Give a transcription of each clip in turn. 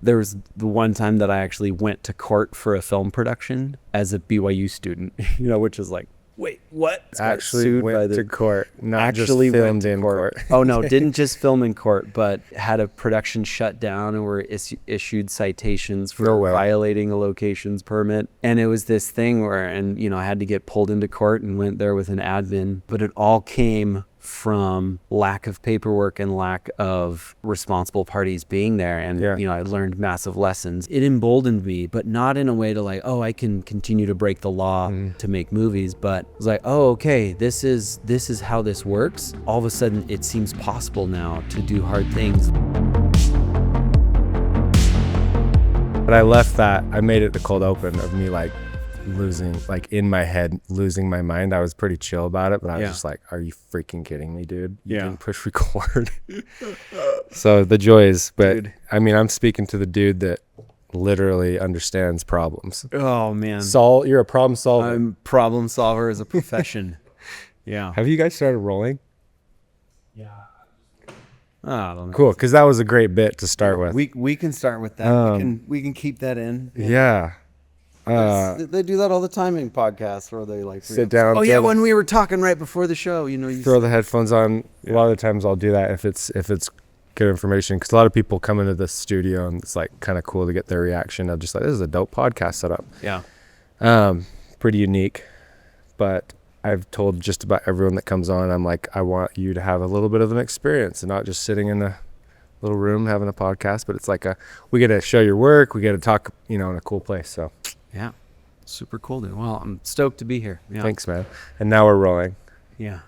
there was the one time that I actually went to court for a film production as a BYU student, which is like, wait, what? Actually went to court, not actually just filmed in court. Oh no, didn't just film in court, but had a production shut down and were issued citations for violating a locations permit. And it was this thing where, I had to get pulled into court and went there with an admin, but it all came from lack of paperwork and lack of responsible parties being there. And, I learned massive lessons. It emboldened me, but not in a way to like, oh, I can continue to break the law to make movies. But it was like, oh, okay, this is how this works. All of a sudden, it seems possible now to do hard things. But I left that, I made it the cold open of me like losing, like in my head, losing my mind. I was pretty chill about it, but I was just like, are you freaking kidding me, dude? You didn't push record. So the joys, but dude. I mean, I'm speaking to the dude that literally understands problems. Oh man. You're a problem solver. I'm problem solver as a profession. Yeah. Have you guys started rolling? Yeah. I don't know. Cool, because that was a great bit to start with. We can start with that. We can keep that in. Yeah. They do that all the time in podcasts where they like sit down. Oh yeah, when we were talking right before the show, you throw the headphones on. A lot of the times I'll do that if it's good information, because a lot of people come into the studio and it's like kind of cool to get their reaction of just like, this is a dope podcast setup. Yeah. Pretty unique, but I've told just about everyone that comes on, I'm like, I want you to have a little bit of an experience and not just sitting in a little room having a podcast, but it's like we get to show your work, we get to talk, in a cool place. So yeah, super cool, dude. Well, I'm stoked to be here. Yeah. Thanks, man. And now we're rolling. Yeah,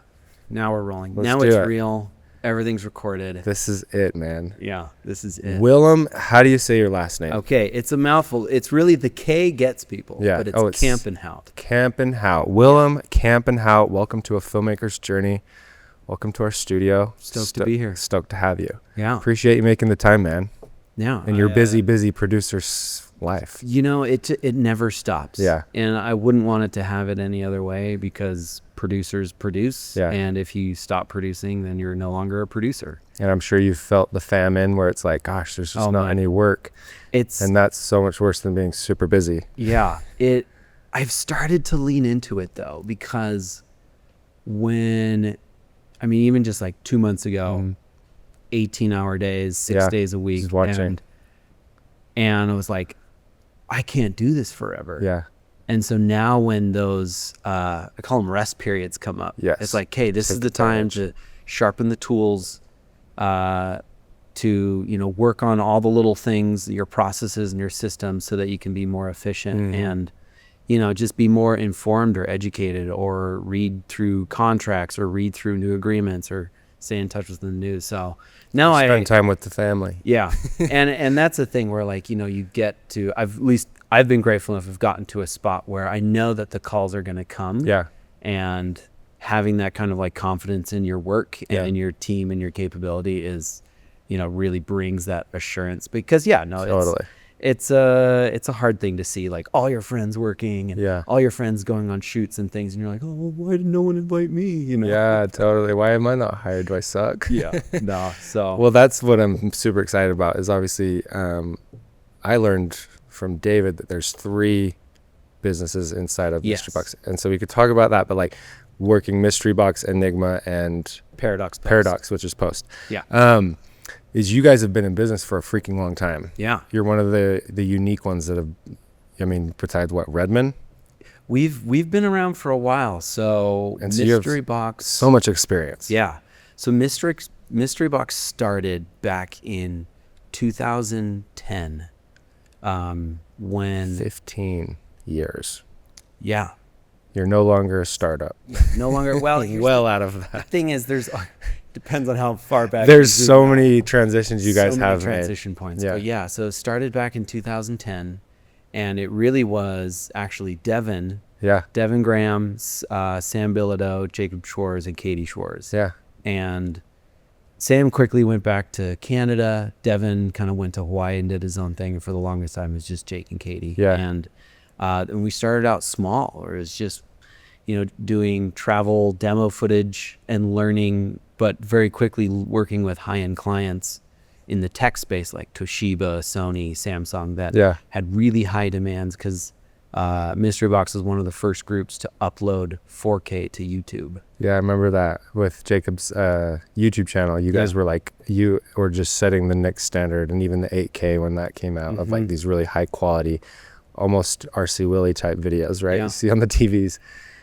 now we're rolling. Let's now do it's it. Real. Everything's recorded. This is it, man. Yeah, this is it. Willem, how do you say your last name? Okay, it's a mouthful. It's really the K gets people. Yeah. But it's Kampenhout. Kampenhout. Willem Kampenhout. Welcome to a filmmaker's journey. Welcome to our studio. Stoked to be here. Stoked to have you. Yeah. Appreciate you making the time, man. Yeah. And your busy producer's life. It never stops. Yeah. And I wouldn't want it to have it any other way, because producers produce. Yeah. And if you stop producing, then you're no longer a producer. And I'm sure you felt the famine where it's like, gosh, there's just not any work. And that's so much worse than being super busy. Yeah. I've started to lean into it though, because even just like 2 months ago, 18-hour days, 6 days a week. Just watching. And I was like, I can't do this forever. Yeah. And so now when those, I call them rest periods, come up, it's like, hey, this is the time to sharpen the tools, to, work on all the little things, your processes and your systems, so that you can be more efficient and, just be more informed or educated, or read through contracts, or read through new agreements, or stay in touch with the news. So now I spend time with the family. Yeah. and that's the thing where like, you get to, I've been grateful enough, I've gotten to a spot where I know that the calls are going to come. Yeah. And having that kind of like confidence in your work and in your team and your capability is, really brings that assurance, because totally. It's a hard thing to see, like all your friends working and all your friends going on shoots and things, and you're like, oh, why did no one invite me? Yeah, totally. Why am I not hired? Do I suck? Yeah. No. So well, that's what I'm super excited about. Is obviously I learned from David that there's 3 businesses inside of Mystery Box, and so we could talk about that. But like working Mystery Box Enigma and Paradox, which is Post. Yeah. Is you guys have been in business for a freaking long time. Yeah. You're one of the unique ones that have, besides what, Redmond? We've been around for a while. So Mystery Box. So much experience. Yeah. So Mystery Box started back in 2010. When 15 years. Yeah. You're no longer a startup. No longer. Well out of that. The thing is, depends on how far back. There's so many transitions you guys have. Transition points. Yeah. But so it started back in 2010, and it really was actually Devin. Yeah. Devin Graham, Sam Bilodeau, Jacob Schwartz, and Katie Schwartz. Yeah. And Sam quickly went back to Canada. Devin kind of went to Hawaii and did his own thing. And for the longest time, it was just Jake and Katie. Yeah. And we started out small, or it was just, doing travel demo footage and learning, but very quickly working with high-end clients in the tech space, like Toshiba, Sony, Samsung, that had really high demands because Mystery Box was one of the first groups to upload 4K to YouTube. Yeah, I remember that with Jacob's YouTube channel. You guys were like, you were just setting the next standard, and even the 8K when that came out, of like these really high quality, almost RC Willie type videos, right? You see on the TVs.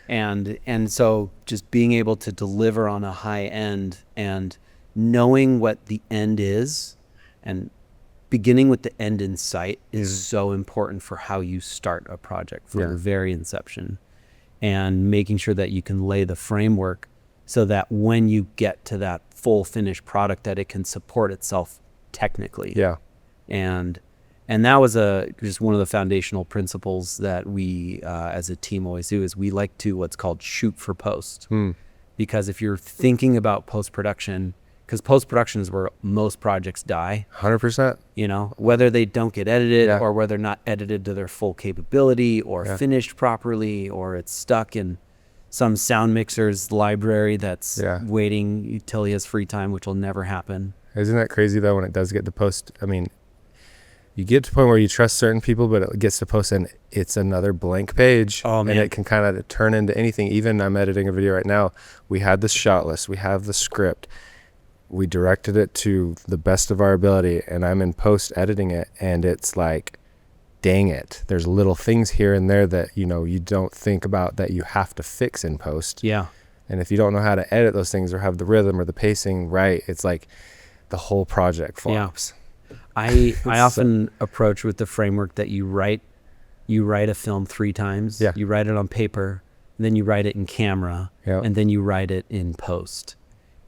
And so just being able to deliver on a high end and knowing what the end is and beginning with the end in sight is so important for how you start a project from the very inception, and making sure that you can lay the framework so that when you get to that full finished product that it can support itself technically. And that was just one of the foundational principles that we as a team always do, is we like to what's called shoot for post. Because if you're thinking about post-production, because post-production is where most projects die. 100%. You know, whether they don't get edited or whether not edited to their full capability or finished properly, or it's stuck in some sound mixer's library that's waiting till he has free time, which will never happen. Isn't that crazy though when it does get to post? I mean, you get to the point where you trust certain people, but it gets to post and it's another blank page. Oh, man. And it can kind of turn into anything. Even I'm editing a video right now. We had the shot list. We have the script. We directed it to the best of our ability, and I'm in post editing it, and it's like, dang it. There's little things here and there that, you know, you don't think about that you have to fix in post. Yeah. And if you don't know how to edit those things or have the rhythm or the pacing right, it's like the whole project flops. I often approach with the framework that you write a film 3 times. You write it on paper, and then you write it in camera, and then you write it in post,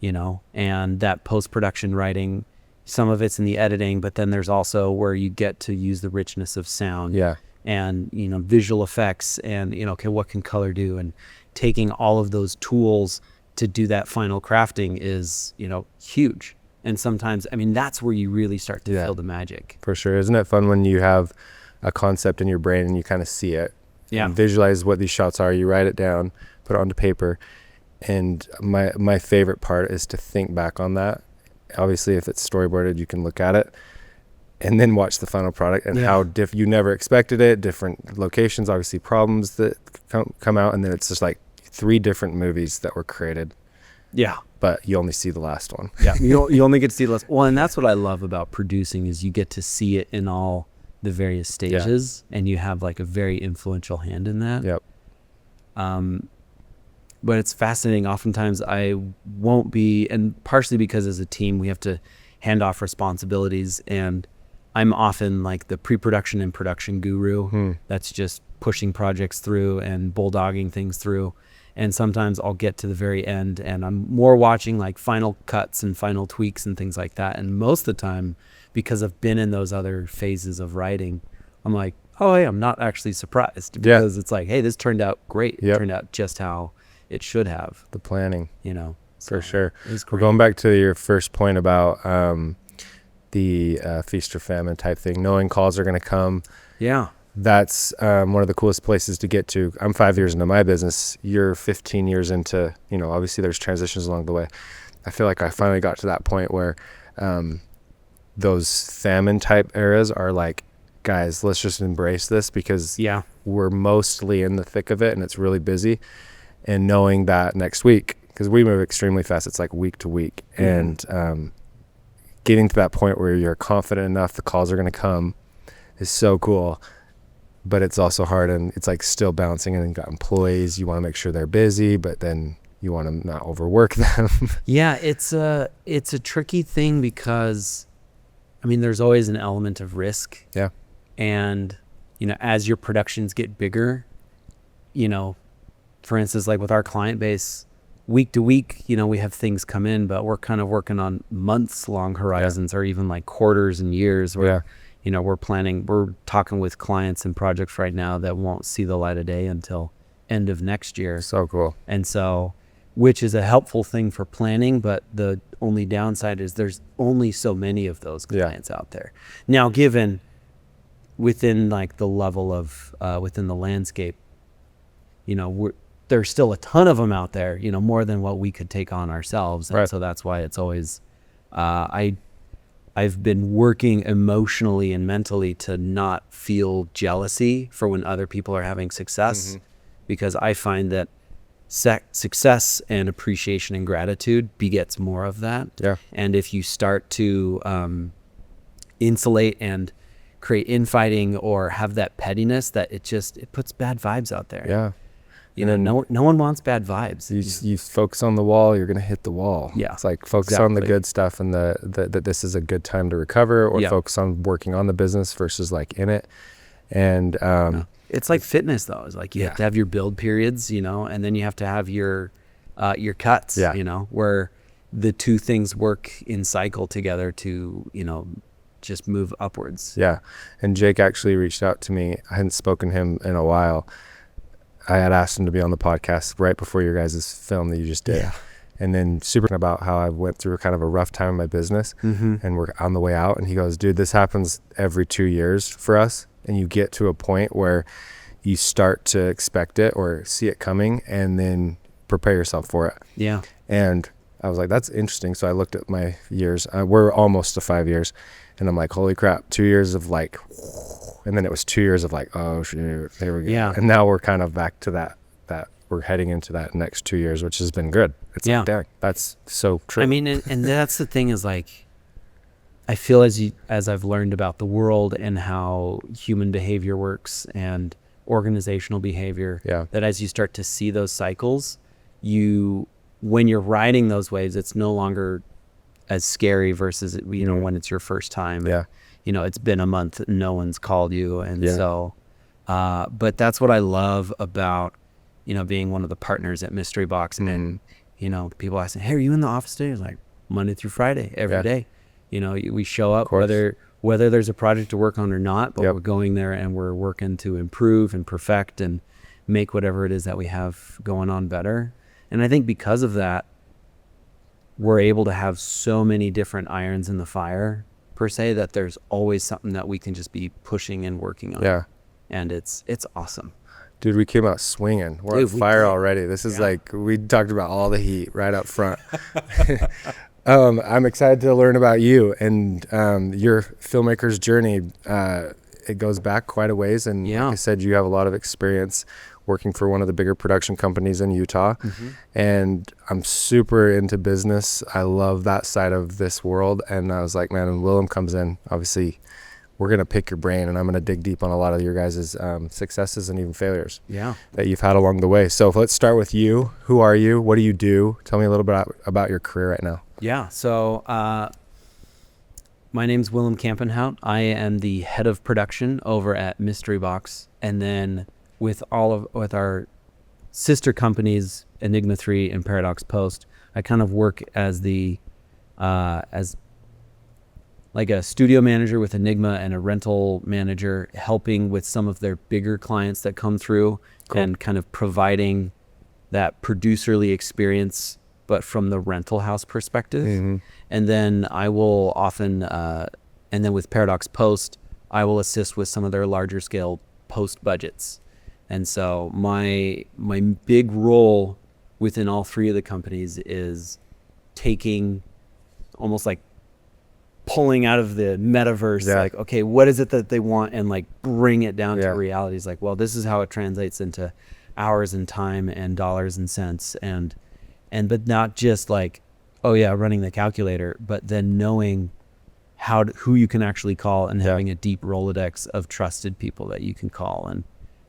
you know, and that post-production writing, some of it's in the editing, but then there's also where you get to use the richness of sound and, you know, visual effects and, you know, okay, what can color do? And taking all of those tools to do that final crafting is, you know, huge. And sometimes, I mean, that's where you really start to feel the magic. For sure. Isn't it fun when you have a concept in your brain and you kind of see it and visualize what these shots are, you write it down, put it onto paper. And my favorite part is to think back on that. Obviously, if it's storyboarded, you can look at it and then watch the final product and how you never expected it, different locations, obviously problems that come out. And then it's just like 3 different movies that were created. Yeah. But you only see the last one. Yeah. You only get to see the last. Well, and that's what I love about producing, is you get to see it in all the various stages and you have like a very influential hand in that. Yep. But it's fascinating. Oftentimes I won't be, and partially because as a team we have to hand off responsibilities, and I'm often like the pre-production and production guru that's just pushing projects through and bulldogging things through. And sometimes I'll get to the very end and I'm more watching like final cuts and final tweaks and things like that. And most of the time, because I've been in those other phases of writing, I'm like, oh, hey, I'm not actually surprised, because it's like, hey, this turned out great. It turned out just how it should have. The planning, you know, for sure. We're going back to your first point about the feast or famine type thing, knowing calls are going to come. Yeah. That's one of the coolest places to get to. I'm 5 years into my business. You're 15 years into, you know, obviously there's transitions along the way. I feel like I finally got to that point where those famine type eras are like, guys, let's just embrace this, because we're mostly in the thick of it and it's really busy. And knowing that next week, because we move extremely fast, it's like week to week. And getting to that point where you're confident enough the calls are going to come is so cool. But it's also hard, and it's like still balancing, and then got employees. You want to make sure they're busy, but then you want to not overwork them. Yeah, it's a tricky thing, because I mean, there's always an element of risk. Yeah. And, you know, as your productions get bigger, you know, for instance, like with our client base, week to week, you know, we have things come in, but we're kind of working on months long horizons or even like quarters and years where, you know, we're talking with clients and projects right now that won't see the light of day until end of next year. So cool. And so, which is a helpful thing for planning, but the only downside is there's only so many of those clients out there. Now, given within like the level of, within the landscape, you know, there's still a ton of them out there, you know, more than what we could take on ourselves. And so that's why it's always, I've been working emotionally and mentally to not feel jealousy for when other people are having success, because I find that success and appreciation and gratitude begets more of that. Yeah. And if you start to insulate and create infighting or have that pettiness, that it puts bad vibes out there. Yeah. You know, no one wants bad vibes. You focus on the wall, you're going to hit the wall. Yeah. It's like focus on the good stuff and that this is a good time to recover, or focus on working on the business versus like in it. And it's like fitness though. It's like you have to have your build periods, you know, and then you have to have your cuts, you know, where the two things work in cycle together to, you know, just move upwards. Yeah. And Jake actually reached out to me. I hadn't spoken to him in a while. I had asked him to be on the podcast right before your guys' film that you just did. Yeah. And then super about how I went through kind of a rough time in my business and we're on the way out. And he goes, dude, this happens every 2 years for us. And you get to a point where you start to expect it or see it coming and then prepare yourself for it. Yeah. And I was like, that's interesting. So I looked at my years. We're almost to 5 years. And I'm like, holy crap, 2 years of like, and then it was 2 years of like, oh shoot, there we go. Yeah. And now we're kind of back to that we're heading into that next 2 years, which has been good. It's like, dang, that's so true. I mean, and that's the thing is like, I feel as I've learned about the world and how human behavior works and organizational behavior, that as you start to see those cycles, when you're riding those waves, it's no longer as scary versus, you know, when it's your first time. Yeah. You know, it's been a month and no one's called you. And so, but that's what I love about, you know, being one of the partners at Mystery Box. And, you know, people ask me, hey, are you in the office today? It's like Monday through Friday, every day. You know, we show up whether there's a project to work on or not, but we're going there and we're working to improve and perfect and make whatever it is that we have going on better. And I think because of that, we're able to have so many different irons in the fire, per se, that there's always something that we can just be pushing and working on. Yeah. And it's awesome. Dude, we came out swinging. We're on fire already. This is like, we talked about all the heat right up front. I'm excited to learn about you and your filmmaker's journey. It goes back quite a ways. And like I said, you have a lot of experience working for one of the bigger production companies in Utah. And I'm super into business. I love that side of this world. And I was like, man, when Willem comes in, obviously we're going to pick your brain and I'm going to dig deep on a lot of your guys' successes and even failures that you've had along the way. So let's start with you. Who are you? What do you do? Tell me a little bit about your career right now. Yeah. So my name's Willem Kampenhout. I am the head of production over at Mystery Box. And then with our sister companies, Enigma 3 and Paradox Post, I kind of work as as like a studio manager with Enigma and a rental manager, helping with some of their bigger clients that come through and kind of providing that producerly experience, but from the rental house perspective. And then I will often, and then with Paradox Post, I will assist with some of their larger scale post budgets. And so my big role within all three of the companies is taking, almost like pulling out of the metaverse, like, okay, what is it that they want, and like bring it down to reality. It's like, well, this is how it translates into hours and time and dollars and cents, and but not just like, oh yeah, running the calculator, but then knowing who you can actually call and having a deep Rolodex of trusted people that you can call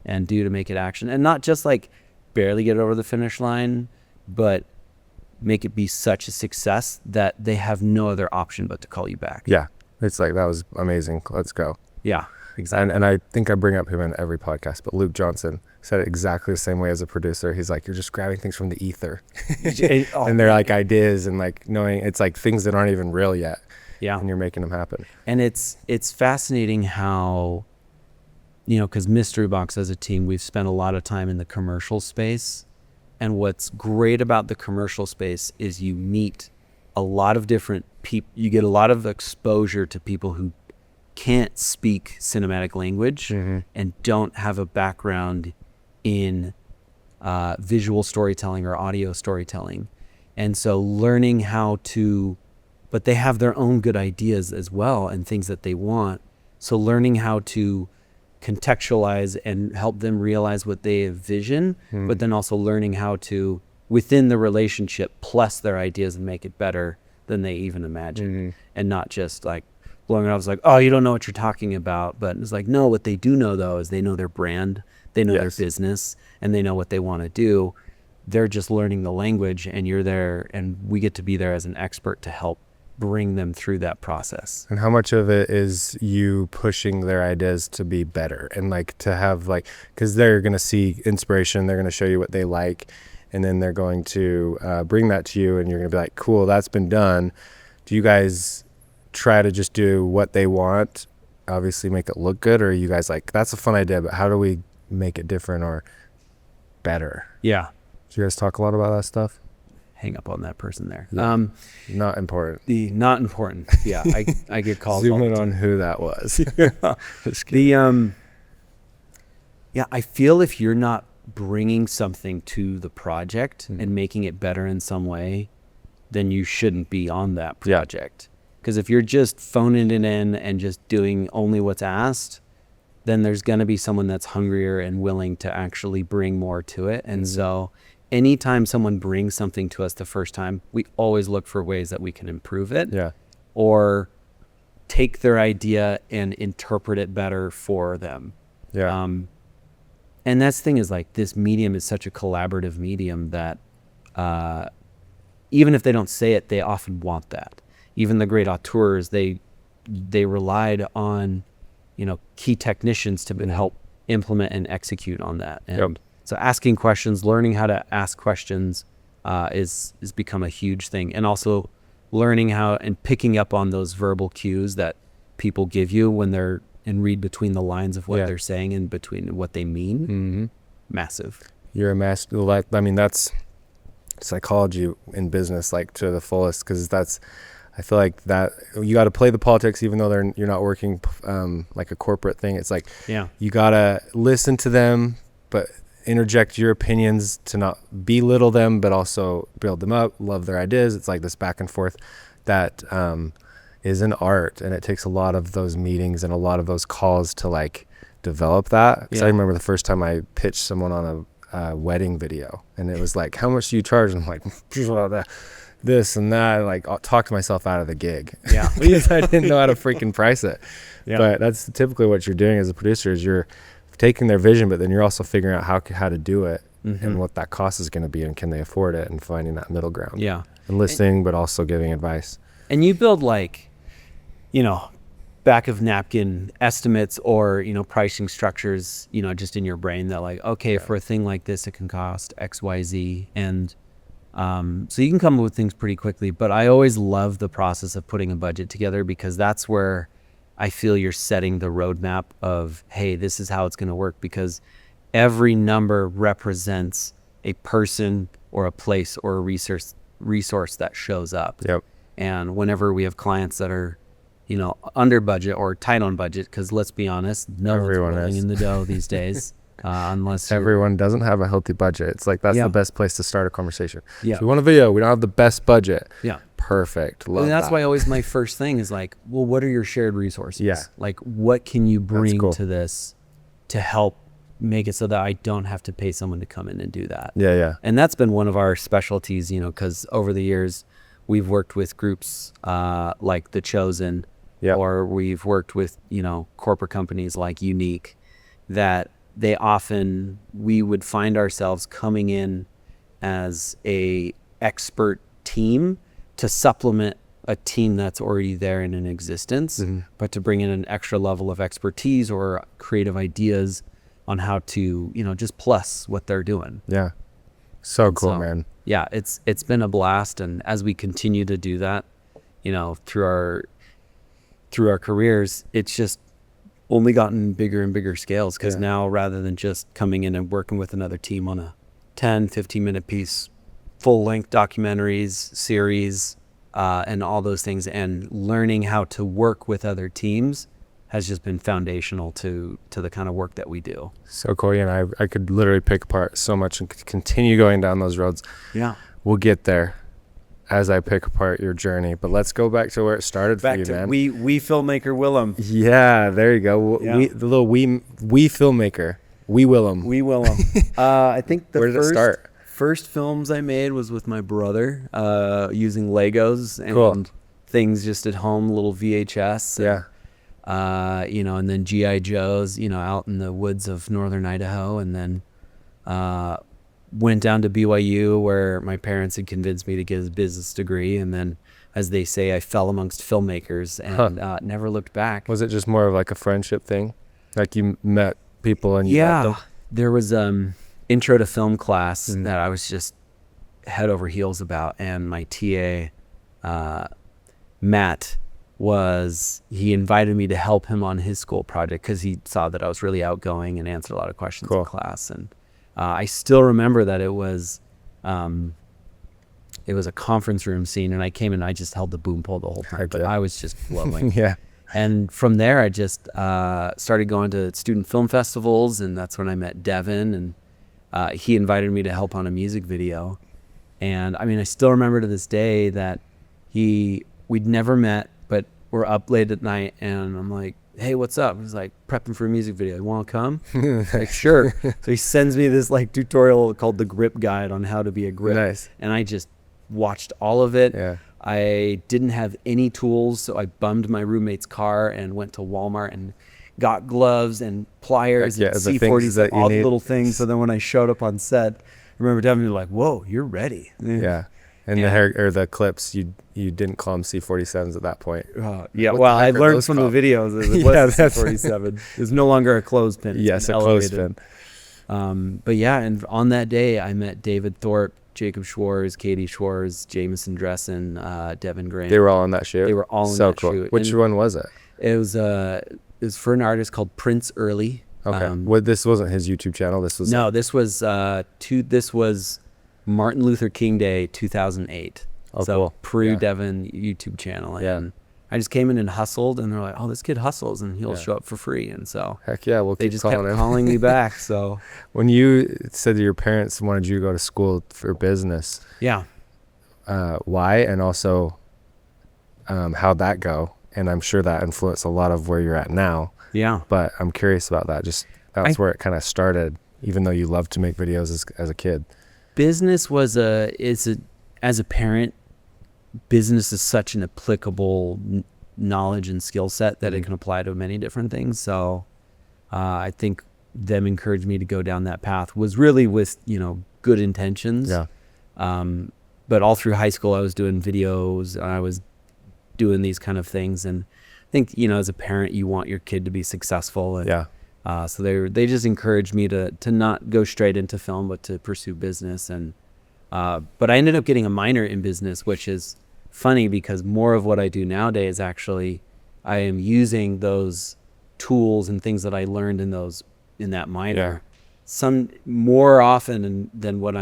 and do to make it action, and not just like barely get over the finish line, but make it be such a success that they have no other option but to call you back. Yeah. It's like, that was amazing. Let's go. Yeah, exactly. And I think I bring up him in every podcast, but Luke Johnson said it exactly the same way as a producer. He's like, you're just grabbing things from the ether. And they're like ideas and like knowing it's like things that aren't even real yet. Yeah. And you're making them happen. And it's fascinating how, you know, because Mystery Box as a team, we've spent a lot of time in the commercial space. And what's great about the commercial space is you meet a lot of different people. You get a lot of exposure to people who can't speak cinematic language and don't have a background in visual storytelling or audio storytelling. And so learning how to but they have their own good ideas as well and things that they want. So learning how to contextualize and help them realize what they envision, but then also learning how to, within the relationship, plus their ideas and make it better than they even imagined, and not just like blowing it off. It's like, oh, you don't know what you're talking about. But it's like, no, what they do know though is they know their brand, they know their business, and they know what they want to do. They're just learning the language, and you're there, and we get to be there as an expert to help bring them through that process. And how much of it is you pushing their ideas to be better, and like to have like, because they're going to see inspiration, they're going to show you what they like, and then they're going to bring that to you, and you're going to be like, cool, that's been done. Do you guys try to just do what they want, obviously make it look good, or are you guys like, that's a fun idea, but how do we make it different or better? Yeah. Do you guys talk a lot about that stuff? Hang up on that person there. Yeah. Not important. Not important. Yeah, I get calls. Zoom in on who that was. I feel if you're not bringing something to the project and making it better in some way, then you shouldn't be on that project. Because if you're just phoning it in and just doing only what's asked, then there's going to be someone that's hungrier and willing to actually bring more to it. And so anytime someone brings something to us the first time, we always look for ways that we can improve it, or take their idea and interpret it better for them. And that's the thing is, like, this medium is such a collaborative medium that even if they don't say it, they often want that. Even the great auteurs, they relied on, key technicians to help implement and execute on that. And so asking questions, learning how to ask questions is become a huge thing. And also learning how and picking up on those verbal cues that people give you when they're and read between the lines of what they're saying and between what they mean. Massive. You're a master. Like, I mean, that's psychology in business, like, to the fullest, because I feel like that you got to play the politics, even though you're not working like a corporate thing. It's like, you got to listen to them, but interject your opinions to not belittle them, but also build them up, love their ideas. It's like this back and forth that is an art, and it takes a lot of those meetings and a lot of those calls to like develop that. Because I remember the first time I pitched someone on a wedding video, and it was like, how much do you charge? And I'm like, this and that, and like, I'll talk to myself out of the gig. Because I didn't know how to freaking price it. But that's typically what you're doing as a producer, is you're taking their vision, but then you're also figuring out how to do it, and what that cost is going to be, and can they afford it, and finding that middle ground. And listening, but also giving advice. And you build like, back of napkin estimates or, pricing structures, just in your brain that like, okay, for a thing like this, it can cost X, Y, Z. And so you can come up with things pretty quickly, but I always love the process of putting a budget together, because that's where I feel you're setting the roadmap of, hey, this is how it's going to work, because every number represents a person or a place or a resource that shows up. And whenever we have clients that are, under budget or tight on budget, because let's be honest, no one's rolling in the dough these days, unless everyone doesn't have a healthy budget. It's like, that's the best place to start a conversation. So we want a video, we don't have the best budget. Perfect. Love that's that. why always my first thing is like, well, what are your shared resources? Like, what can you bring to this to help make it so that I don't have to pay someone to come in and do that? And that's been one of our specialties, because over the years we've worked with groups like The Chosen, or we've worked with, corporate companies like Unique, that we would find ourselves coming in as a expert team to supplement a team that's already there in an existence, but to bring in an extra level of expertise or creative ideas on how to, just plus what they're doing. So cool, man. It's been a blast. And as we continue to do that, through our careers, it's just only gotten bigger and bigger scales, because now, rather than just coming in and working with another team on a 10-15 minute piece, full-length documentaries, series, and all those things, and learning how to work with other teams has just been foundational to the kind of work that we do. So cool. And I could literally pick apart so much and continue going down those roads. Yeah. We'll get there. as I pick apart your journey. But let's go back to where it started for you, man. we filmmaker Willem. Yeah, there you go. Yeah. The little we filmmaker. We Willem. We Willem. I think Where did it start? First films I made was with my brother, using Legos and Cool. things just at home, little VHS. Yeah. You know, and then G.I. Joes, you know, out in the woods of northern Idaho, and then went down to BYU where my parents had convinced me to get a business degree, and then, as they say, I fell amongst filmmakers and never looked back. Was it just more of like a friendship thing? Like you met people and you met them? There was intro to film class that I was just head over heels about, and my TA, Matt, he invited me to help him on his school project because he saw that I was really outgoing and answered a lot of questions in class. And I still remember that it was a conference room scene, and I came in and I just held the boom pole the whole time, but I was just flowing. Yeah. And from there, I just started going to student film festivals, and that's when I met Devin, and he invited me to help on a music video. And I mean, I still remember to this day that we'd never met, but we're up late at night, and I'm like, hey, what's up? He's like, prepping for a music video. You want to come? Like, sure. So he sends me this like tutorial called the Grip Guide on how to be a grip. Nice. And I just watched all of it. Yeah. I didn't have any tools, so I bummed my roommate's car and went to Walmart and got gloves and pliers and C40s, all the little things. So then when I showed up on set, I remember Devin like, whoa, you're ready. Yeah. And the hair or the clips, you didn't call them C47s at that point. Yeah, well, I learned from the videos that it was C47. It's no longer a clothespin. Yes, a clothespin. But yeah, and on that day, I met David Thorpe, Jacob Schwartz, Katie Schwartz, Jameson Dressen, Devin Graham. They were all in that shoot? They were all in that that shoot. Which one was it? It was for an artist called Prince Early. Okay. This wasn't his YouTube channel. This was this was Martin Luther King Day 2008. Oh, so cool. Devin YouTube channel. And I just came in and hustled, and they're like, oh, this kid hustles and he'll show up for free. And so heck yeah, they just kept calling me back. So when you said that your parents wanted you to go to school for business, why? And also how'd that go? And I'm sure that influenced a lot of where you're at now. Yeah. But I'm curious about that. Just that's where it kind of started, even though you loved to make videos as a kid. Business as a parent, business is such an applicable knowledge and skill set that it can apply to many different things. So I think them encouraged me to go down that path was really with, good intentions. Yeah. But all through high school, I was doing videos, and I was doing these kind of things. And I think, as a parent, you want your kid to be successful. And, so they just encouraged me to not go straight into film, but to pursue business. And but I ended up getting a minor in business, which is funny because more of what I do nowadays, actually, I am using those tools and things that I learned in that minor some more often than when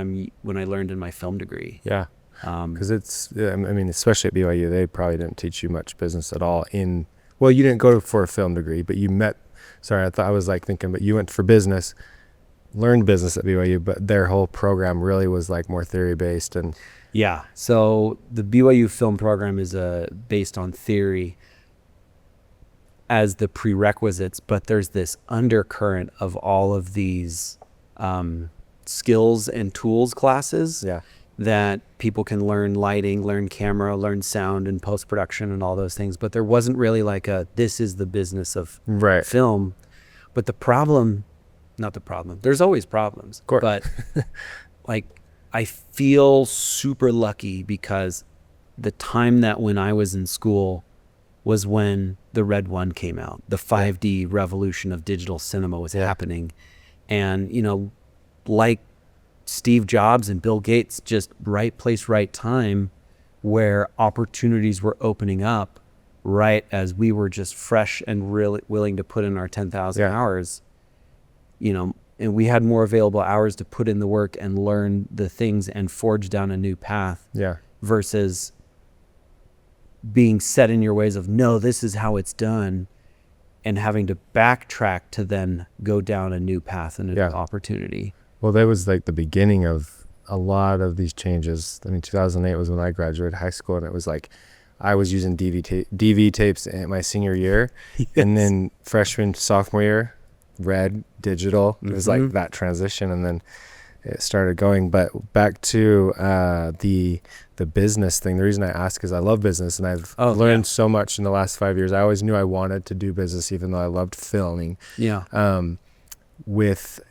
I learned in my film degree. Yeah. Because especially at BYU, they probably didn't teach you much business at all. Well, you didn't go for a film degree, but you met. Sorry, I was like thinking, but you went for business, learned business at BYU, but their whole program really was like more theory based and. Yeah. So the BYU film program is based on theory as the prerequisites, but there's this undercurrent of all of these skills and tools classes that people can learn lighting, learn camera, learn sound and post-production and all those things. But there wasn't really like this is the business of film. But there's always problems. Of course. But like, I feel super lucky because the time that when I was in school was when the Red One came out. The 5D revolution of digital cinema was happening. And, like Steve Jobs and Bill Gates, just right place, right time, where opportunities were opening up right as we were just fresh and really willing to put in our 10,000 hours, and we had more available hours to put in the work and learn the things and forge down a new path versus being set in your ways of, no, this is how it's done, and having to backtrack to then go down a new path and a new opportunity. Well, that was like the beginning of a lot of these changes. I mean, 2008 was when I graduated high school, and it was like I was using DV tapes in my senior year. Yes. And then freshman, sophomore year, red, digital. It was like that transition, and then it started going. But back to the business thing, the reason I ask is I love business, and I've learned so much in the last 5 years. I always knew I wanted to do business, even though I loved filming. Yeah. Because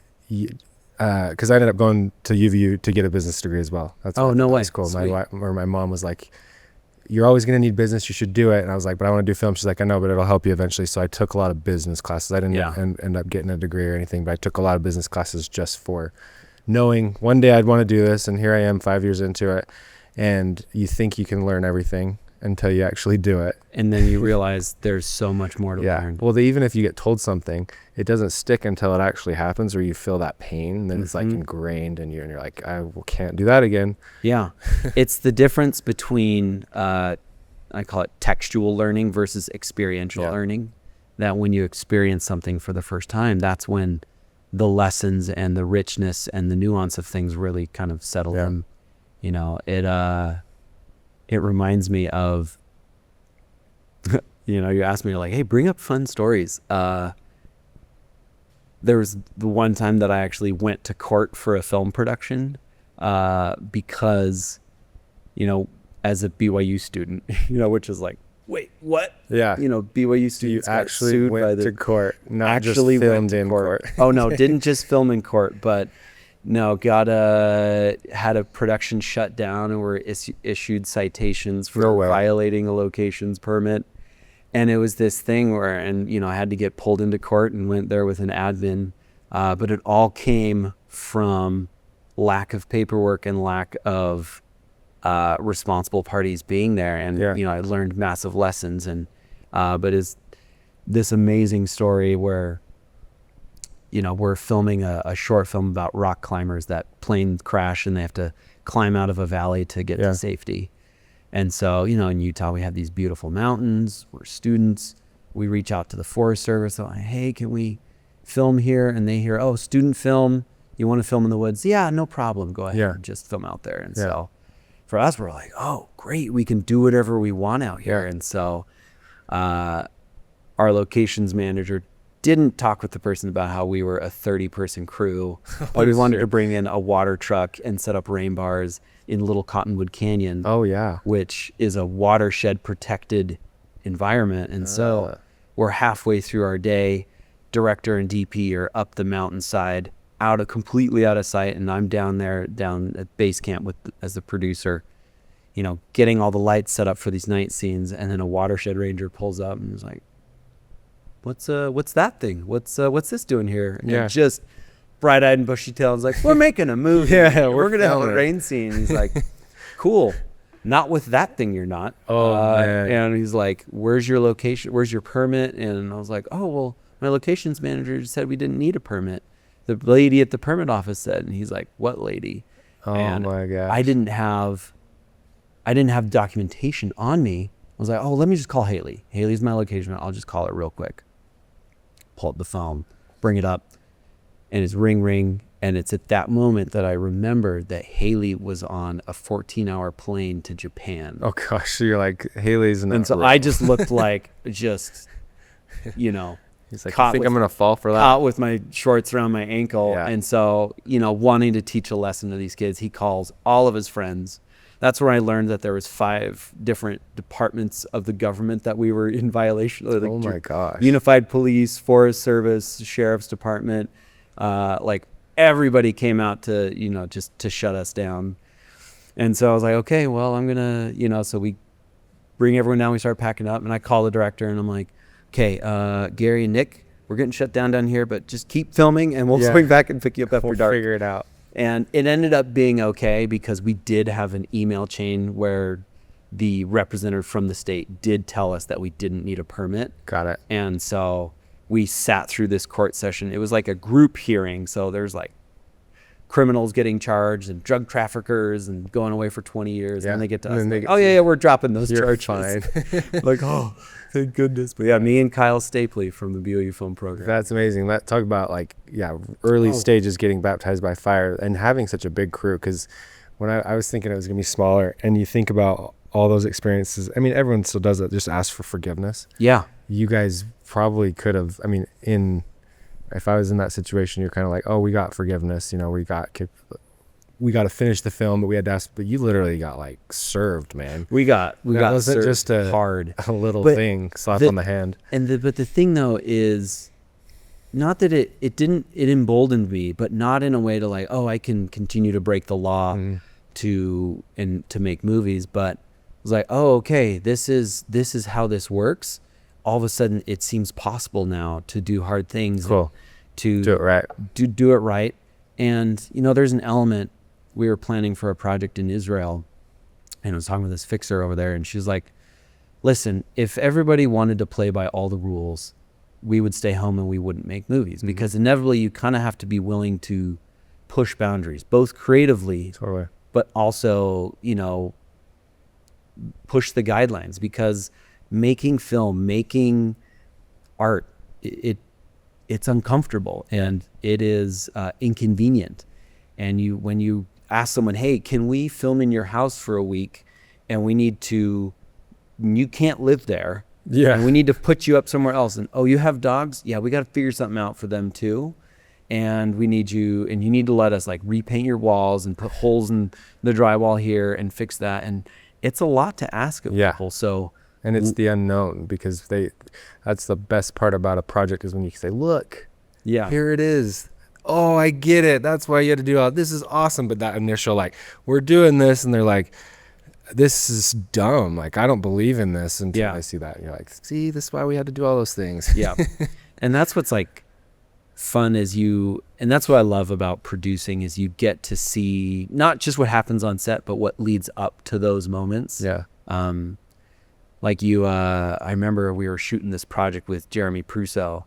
I ended up going to UVU to get a business degree as well. That's no way. That's cool. My mom was like, "You're always going to need business. You should do it." And I was like, "But I want to do film." She's like, "I know, but it'll help you eventually." So I took a lot of business classes. I didn't end up getting a degree or anything, but I took a lot of business classes just for knowing one day I'd want to do this. And here I am 5 years into it. And you think you can learn everything until you actually do it. And then you realize there's so much more to learn. Well, even if you get told something, it doesn't stick until it actually happens, or you feel that pain. Then it's like ingrained in you, and you're like, I can't do that again. Yeah. It's the difference between, I call it textual learning versus experiential learning. That when you experience something for the first time, that's when the lessons and the richness and the nuance of things really kind of settle in. You know, it reminds me of, you know, you asked me like, hey, bring up fun stories. There was the one time that I actually went to court for a film production because, you know, as a BYU student, you know, which is like, wait, what? Yeah. You know, BYU students you actually went to court, not actually just filmed in court. Oh, no, didn't just film in court, but no, had a production shut down and were issued citations for violating a locations permit. And it was this thing where, and, you know, I had to get pulled into court and went there with an admin. But it all came from lack of paperwork and lack of responsible parties being there. And, you know, I learned massive lessons. And but it's this amazing story where, you know, we're filming a short film about rock climbers. That plane crash and they have to climb out of a valley to get to safety. And so, you know, in Utah, we have these beautiful mountains. We're students. We reach out to the Forest Service. Like, hey, can we film here? And they hear, oh, student film. You want to film in the woods? Yeah, no problem. Go ahead and just film out there. And so for us, we're like, oh, great. We can do whatever we want out here. And so our locations manager didn't talk with the person about how we were a 30-person crew, but we wanted to bring in a water truck and set up rain bars in Little Cottonwood Canyon. Oh, yeah. Which is a watershed protected environment. And so we're halfway through our day. Director and DP are up the mountainside, completely out of sight. And I'm down at base camp as the producer, you know, getting all the lights set up for these night scenes. And then a watershed ranger pulls up and is like, what's that thing? What's this doing here? And just bright-eyed and bushy-tailed. It's like, we're making a movie. We're gonna have a rain scene. He's like, cool. Not with that thing, you're not. Man. And he's like, where's your location? Where's your permit? And I was like, oh, well, my locations manager said we didn't need a permit. The lady at the permit office said. And he's like, what lady? Oh my gosh. I didn't have documentation on me. I was like, oh, let me just call Haley. Haley's my location. I'll just call it real quick. Pull up the phone, bring it up, and it's ring. And it's at that moment that I remember that Haley was on a 14-hour plane to Japan. Oh gosh, so you're like, Haley's not. And so I just looked like you know, he's like, I think I'm gonna fall for that. Caught with my shorts around my ankle. And so, you know, wanting to teach a lesson to these kids, he calls all of his friends. That's where I learned that there was 5 different departments of the government that we were in violation of. Oh my gosh. Unified Police, Forest Service, Sheriff's Department, like everybody came out to, you know, just to shut us down. And so I was like, okay, well, I'm going to, you know, so we bring everyone down, we start packing up, and I call the director and I'm like, okay, Gary and Nick, we're getting shut down here, but just keep filming and we'll swing back and pick you up after dark. We'll figure it out. And it ended up being okay because we did have an email chain where the representative from the state did tell us that we didn't need a permit. Got it. And so we sat through this court session. It was like a group hearing. So there's like criminals getting charged and drug traffickers and going away for 20 years. And then they get to us. And Like, oh, yeah, we're dropping those charges. Fine. Like, oh, thank goodness. But yeah, me and Kyle Stapley from the BOU Film Program. That's amazing. Talk about like, early stages getting baptized by fire and having such a big crew. Because when I was thinking it was going to be smaller, and you think about all those experiences, I mean, everyone still does it, just ask for forgiveness. Yeah. You guys probably could have, I mean, if I was in that situation, you're kind of like, oh, we got forgiveness, we got to finish the film, but we had to ask, but you literally got like served, man. We got wasn't just hard, a little thing, slap on the hand. But the thing though is not that it emboldened me, but not in a way to like, oh, I can continue to break the law to make movies, but it was like, oh, okay, this is how this works. All of a sudden it seems possible now to do hard things. Cool. To do it right. Do it right. And there's an element. We were planning for a project in Israel, and I was talking with this fixer over there, and she's like, listen, if everybody wanted to play by all the rules, we would stay home and we wouldn't make movies, because inevitably you kind of have to be willing to push boundaries, both creatively, totally, but also, push the guidelines, because making film, making art, it's uncomfortable and it is inconvenient. And when you ask someone, hey, can we film in your house for a week, and you can't live there. Yeah. And we need to put you up somewhere else. And, oh, you have dogs? Yeah, we got to figure something out for them too. And you need to let us like repaint your walls and put holes in the drywall here and fix that. And it's a lot to ask of people. So, and it's the unknown, because that's the best part about a project, is when you say, look, here it is. Oh, I get it. That's why you had to do all this. Is awesome. But that initial, like, we're doing this, and they're like, this is dumb. Like, I don't believe in this until I see that. And you're like, see, this is why we had to do all those things. Yeah. And that's what's like fun, and that's what I love about producing, is you get to see not just what happens on set, but what leads up to those moments. Yeah. Like I remember we were shooting this project with Jeremy Prusso,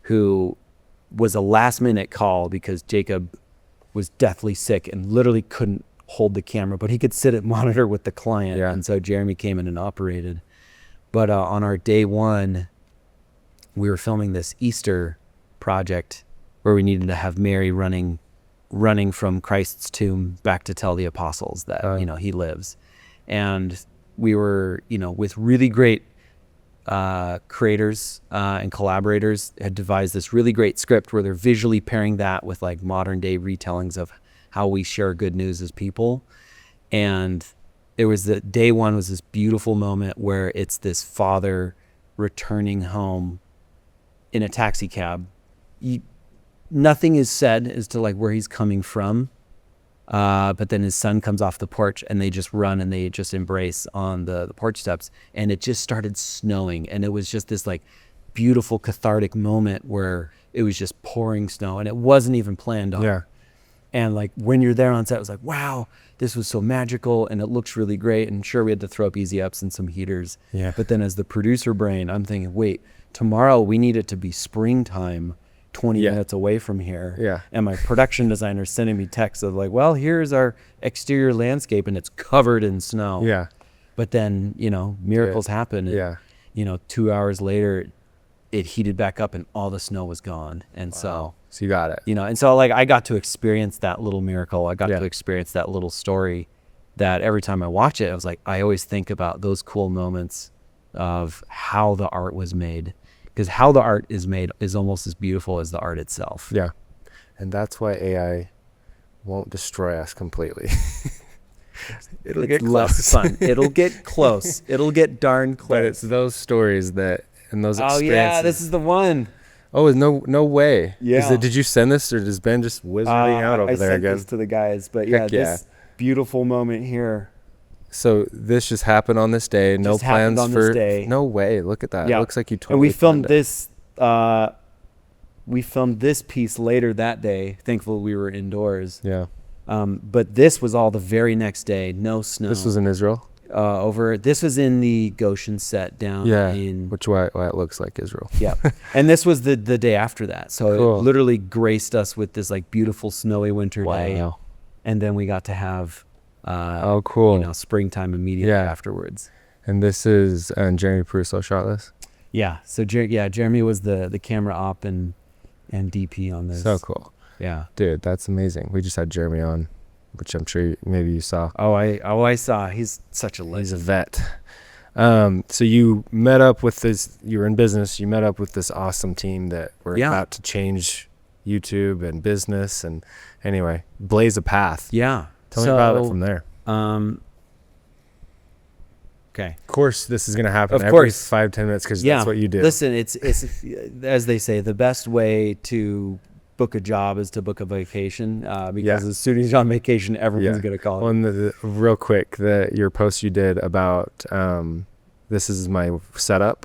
who was a last minute call because Jacob was deathly sick and literally couldn't hold the camera, but he could sit at monitor with the client. Yeah. And so Jeremy came in and operated. But on our day one, we were filming this Easter project where we needed to have Mary running from Christ's tomb back to tell the apostles that, he lives. And we were, with really great creators and collaborators, had devised this really great script where they're visually pairing that with like modern day retellings of how we share good news as people. And it was day one was this beautiful moment where it's this father returning home in a taxi cab. Nothing is said as to like where he's coming from. But then his son comes off the porch, and they just run and they just embrace on the porch steps, and it just started snowing, and it was just this like beautiful cathartic moment where it was just pouring snow, and it wasn't even planned on. Yeah. And like when you're there on set, it was like, wow, this was so magical, and it looks really great. And sure, we had to throw up easy ups and some heaters. Yeah. But then as the producer brain, I'm thinking, wait, tomorrow we need it to be springtime 20 minutes away from here. Yeah. And my production designer sending me texts of like, well, here's our exterior landscape and it's covered in snow. Yeah. But then, miracles happen. Yeah. 2 hours later, it heated back up and all the snow was gone. And so you got it. and so like I got to experience that little miracle. I got to experience that little story that every time I watch it, I was like, I always think about those cool moments of how the art was made. Because how the art is made is almost as beautiful as the art itself. Yeah. And that's why AI won't destroy us completely. It'll get close. Fun. It'll get close. It'll get darn close. But it's those stories and those experiences. Oh, yeah, this is the one. Oh, no way. Yeah. Did you send this, or does Ben just wizarding out over there again? I sent this to the guys. But this beautiful moment here. So this just happened on this day. No plans for this day. No way. Look at that. Yeah. It looks like you totally. And we filmed this. We filmed this piece later that day. Thankfully, we were indoors. Yeah. But this was all the very next day. No snow. This was in Israel. over. This was in the Goshen set down in. Which why it looks like Israel. Yeah, and this was the day after that. So Cool. it literally graced us with this like beautiful snowy winter day, Wow. and then we got to have. Oh, cool. You know, springtime immediately afterwards. And this is Jeremy Prusso shot this. Yeah. So Jeremy was the camera op and DP on this. So cool. Yeah. Dude, that's amazing. We just had Jeremy on, which I'm sure maybe you saw. I saw. He's such a legend. He's a vet. So you met up with this, you were in business, you met up with this awesome team that were about to change YouTube and business, and anyway, blaze a path. Yeah. Tell me about it from there. Okay. Of course, this is going to happen Of every course. 5-10 minutes because that's what you do. Listen, it's as they say, the best way to book a job is to book a vacation because as soon as you're on vacation, everyone's going to call it. Well, real quick, your post you did about this is my setup,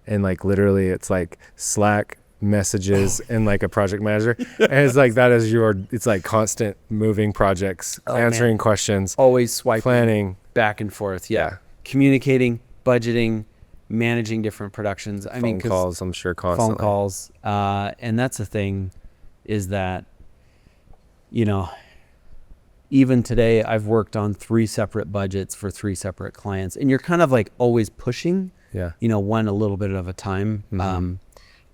and like literally it's like Slack messages and like a project manager, and it's like that is it's like constant moving projects, answering questions, always swiping, planning back and forth, communicating, budgeting, managing different productions. I mean, phone calls, I'm sure, constantly. Phone calls, and that's the thing, is that, you know, even today I've worked on 3 separate budgets for 3 separate clients, and you're kind of like always pushing, you know, one a little bit at a time.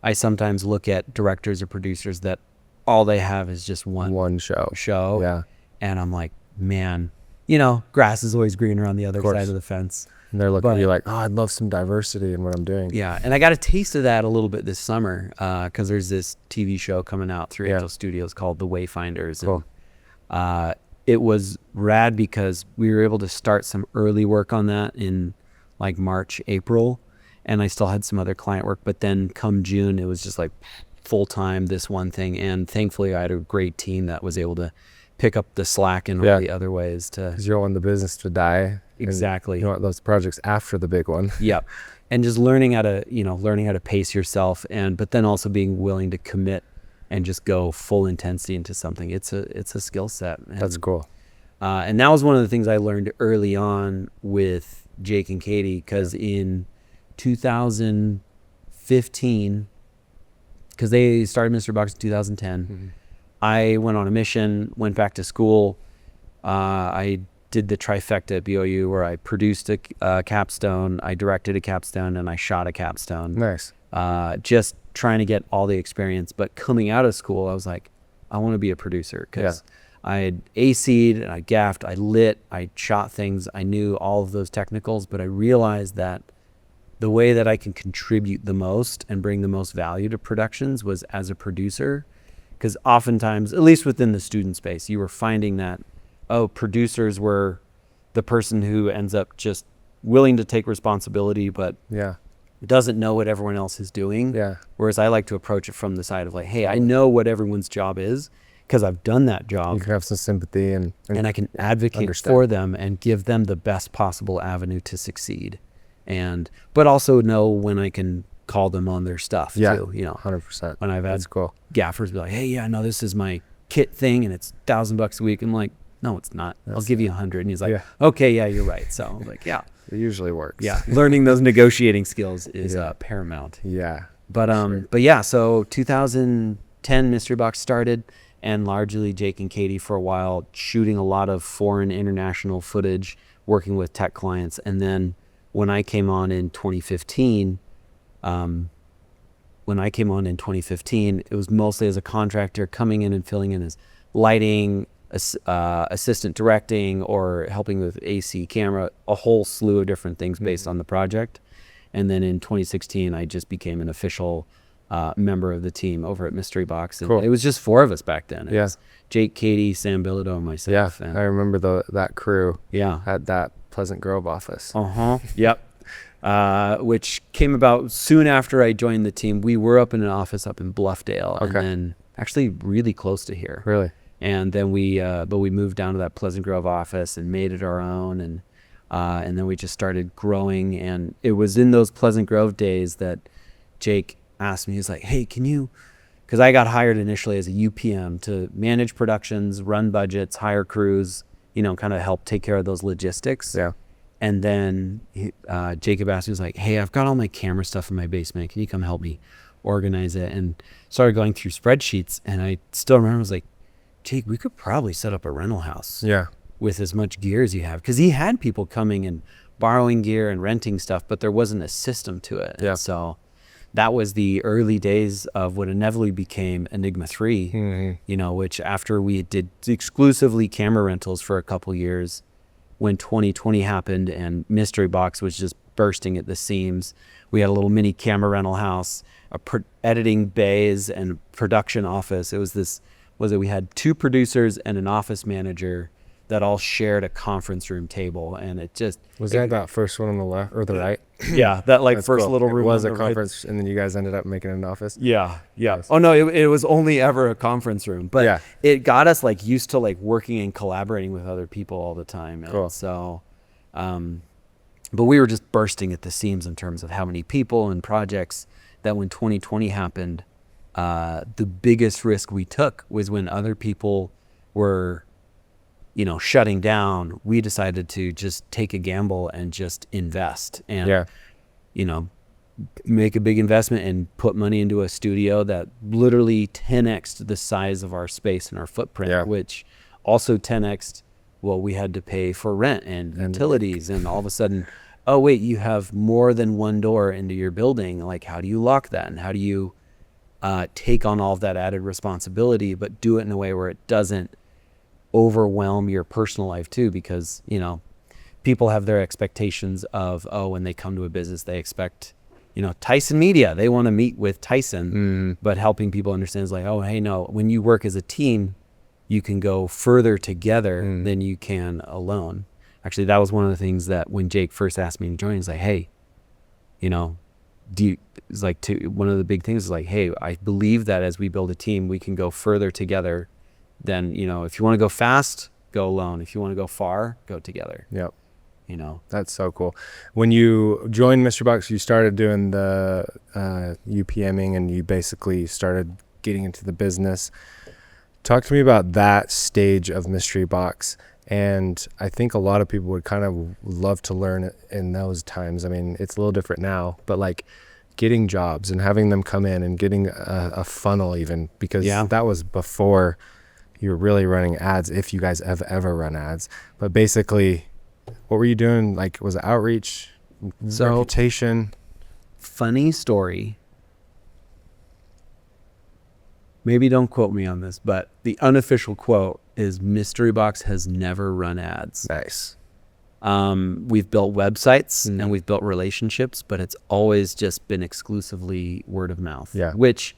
I sometimes look at directors or producers that all they have is just one show. Yeah. And I'm like, man, you know, grass is always greener on the other side of the fence. And they're looking at you like, oh, I'd love some diversity in what I'm doing. Yeah. And I got a taste of that a little bit this summer because there's this TV show coming out through Angel Studios called The Wayfinders. Cool. And it was rad because we were able to start some early work on that in like March, April. And I still had some other client work, but then come June, it was just like full time, this one thing. And thankfully I had a great team that was able to pick up the slack in all the other ways because you don't want the business to die. Exactly. You want those projects after the big one. Yep. And just learning how to pace yourself, but then also being willing to commit and just go full intensity into something. It's a skill set. And, that's cool. And that was one of the things I learned early on with Jake and Katie, because in 2015, because they started Mystery Box in 2010, I went on a mission, went back to school. I did the trifecta at BOU where I produced a capstone, I directed a capstone, and I shot a capstone. Nice. Just trying to get all the experience. But coming out of school, I was like, I want to be a producer, because I had AC'd, and I gaffed, I lit, I shot things. I knew all of those technicals, but I realized that the way that I can contribute the most and bring the most value to productions was as a producer. Because oftentimes, at least within the student space, you were finding that, producers were the person who ends up just willing to take responsibility, but doesn't know what everyone else is doing. Yeah. Whereas I like to approach it from the side of like, hey, I know what everyone's job is because I've done that job. You can have some sympathy and I can advocate for them and give them the best possible avenue to succeed. But also know when I can call them on their stuff too, you know. 100%. When I've had gaffers be like, hey, no, this is my kit thing and it's $1,000 a week. I'm like, no, it's not. I'll give you 100. And he's like, okay, yeah, you're right. So I'm like, it usually works. Yeah. Learning those negotiating skills is paramount. Yeah. But yeah, so 2010 Mystery Box started, and largely Jake and Katie for a while, shooting a lot of foreign international footage, working with tech clients. And then when I came on in 2015, it was mostly as a contractor coming in and filling in as lighting, assistant directing, or helping with AC, camera, a whole slew of different things based on the project. And then in 2016, I just became an official member of the team over at Mystery Box. And it was just 4 of us back then. It was Jake, Katie, Sam Bilodeau, and myself. Yeah, I remember that crew at that Pleasant Grove office. Yep. Which came about soon after I joined the team. We were up in an office up in Bluffdale, and then actually really close to here. Really? And then we moved down to that Pleasant Grove office and made it our own, and then we just started growing. And it was in those Pleasant Grove days that Jake asked me, he's like, hey, can you, because I got hired initially as a UPM to manage productions, run budgets, hire crews, kind of help take care of those logistics. Yeah. And then Jacob asked me, he was like, hey, I've got all my camera stuff in my basement. Can you come help me organize it? And started going through spreadsheets. And I still remember, I was like, Jake, we could probably set up a rental house with as much gear as you have. Because he had people coming and borrowing gear and renting stuff, but there wasn't a system to it. And so that was the early days of what inevitably became Enigma 3, you know, which after we did exclusively camera rentals for a couple years, when 2020 happened and Mystery Box was just bursting at the seams, we had a little mini camera rental house, editing bays and production office. It was we had 2 producers and an office manager that all shared a conference room table, and it just that first one on the left or the right? Yeah, that like That's first cool. little room It was a right. conference, and then you guys ended up making an office. Yeah. Nice. Oh no, it was only ever a conference room, but it got us like used to like working and collaborating with other people all the time. Cool. And so, but we were just bursting at the seams in terms of how many people and projects that when 2020 happened, the biggest risk we took was when other people were, you know, shutting down. We decided to just take a gamble and just invest and, you know, make a big investment and put money into a studio that literally 10x'd the size of our space and our footprint, which also 10x'd what we had to pay for rent and utilities. And all of a sudden, oh wait, you have more than one door into your building. Like, how do you lock that? And how do you take on all of that added responsibility, but do it in a way where it doesn't overwhelm your personal life too? Because, you know, people have their expectations of, oh, when they come to a business, they expect, you know, Tyson Media, they want to meet with Tyson, but helping people understand is like, oh, hey, no, when you work as a team, you can go further together than you can alone. Actually, that was one of the things that when Jake first asked me to join, he's like, hey, you know, one of the big things is like, hey, I believe that as we build a team, we can go further together than, you know, if you want to go fast, go alone. If you want to go far, go together. Yep. You know, that's so cool. When you joined Mystery Box, you started doing the UPMing and you basically started getting into the business. Talk to me about that stage of Mystery Box. And I think a lot of people would kind of love to learn in those times. I mean, it's a little different now, but like getting jobs and having them come in and getting a funnel even, because that was before you were really running ads, if you guys have ever run ads. But basically, what were you doing? Like, was it outreach, reputation? Funny story. Maybe don't quote me on this, but the unofficial quote is Mystery Box has never run ads. Nice. We've built websites and we've built relationships, but it's always just been exclusively word of mouth. Yeah. Which,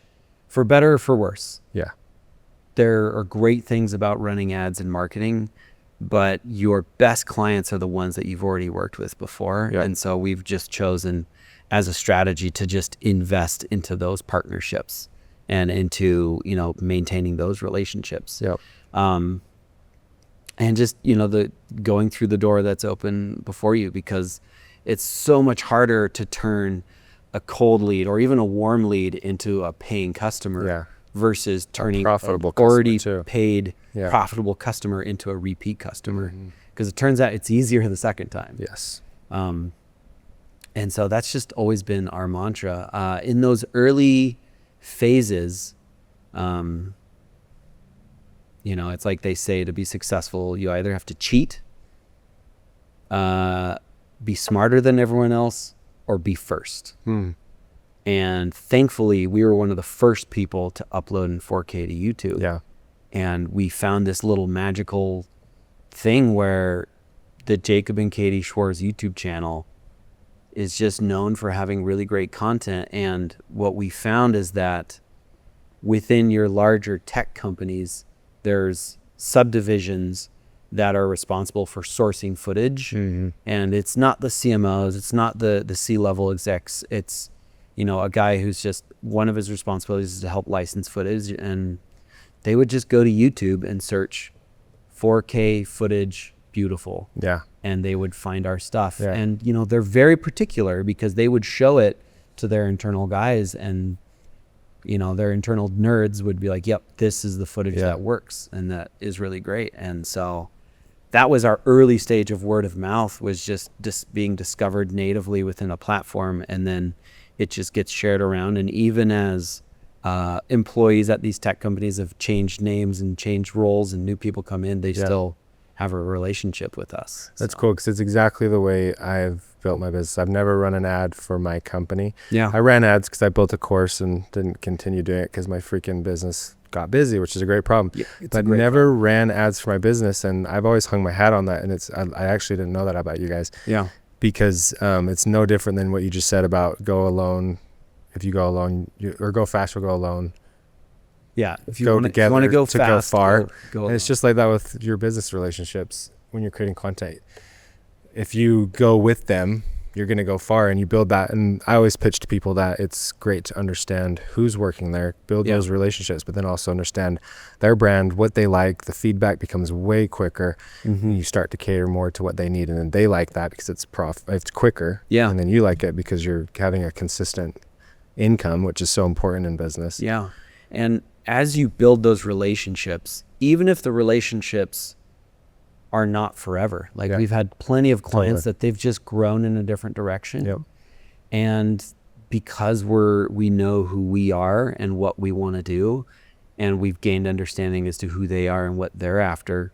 for better or for worse. Yeah. There are great things about running ads and marketing, but your best clients are the ones that you've already worked with before. Yeah. And so we've just chosen as a strategy to just invest into those partnerships and into, you know, maintaining those relationships. Yep. And just, you know, the going through the door that's open before you, because it's so much harder to turn a cold lead or even a warm lead into a paying customer versus turning profitable already customer too. Paid profitable customer into a repeat customer, because it turns out it's easier the second time. Yes. And so that's just always been our mantra. In those early phases, you know, it's like they say, to be successful, you either have to cheat, be smarter than everyone else, or be first. And thankfully, we were one of the first people to upload in 4K to YouTube. Yeah. And we found this little magical thing where the Jacob and Katie Schwartz YouTube channel is just known for having really great content. And what we found is that within your larger tech companies, there's subdivisions that are responsible for sourcing footage. And it's not the CMOs, it's not the C-level execs. It's, you know, a guy who's just, one of his responsibilities is to help license footage. And they would just go to YouTube and search 4K footage beautiful. Yeah. And they would find our stuff. Yeah. And, you know, they're very particular because they would show it to their internal guys, and, you know, their internal nerds would be like, yep, this is the footage that works and that is really great. And so that was our early stage of word of mouth, was just being discovered natively within a platform, and then it just gets shared around. And even as employees at these tech companies have changed names and changed roles and new people come in, they still have a relationship with us. That's cool, because it's exactly the way I've built my business. I've never run an ad for my company. Yeah. I ran ads because I built a course and didn't continue doing it because my freaking business got busy, which is a great problem. Yeah, but never ran ads for my business, and I've always hung my hat on that. And I actually didn't know that about you guys. Yeah. Because it's no different than what you just said about go alone. If you go alone, or go fast or go alone. Yeah, if you go want together to go to fast, go far. Go and it's just like that with your business relationships when you're creating content. If you go with them, you're going to go far, and you build that. And I always pitch to people that it's great to understand who's working there, build those relationships, but then also understand their brand, what they like. The feedback becomes way quicker. You start to cater more to what they need, and then they like that because it's quicker. Yeah. And then you like it because you're having a consistent income, which is so important in business. Yeah. And as you build those relationships, even if the relationships are not forever, like we've had plenty of clients that they've just grown in a different direction. Yep. And because we know who we are and what we want to do, and we've gained understanding as to who they are and what they're after,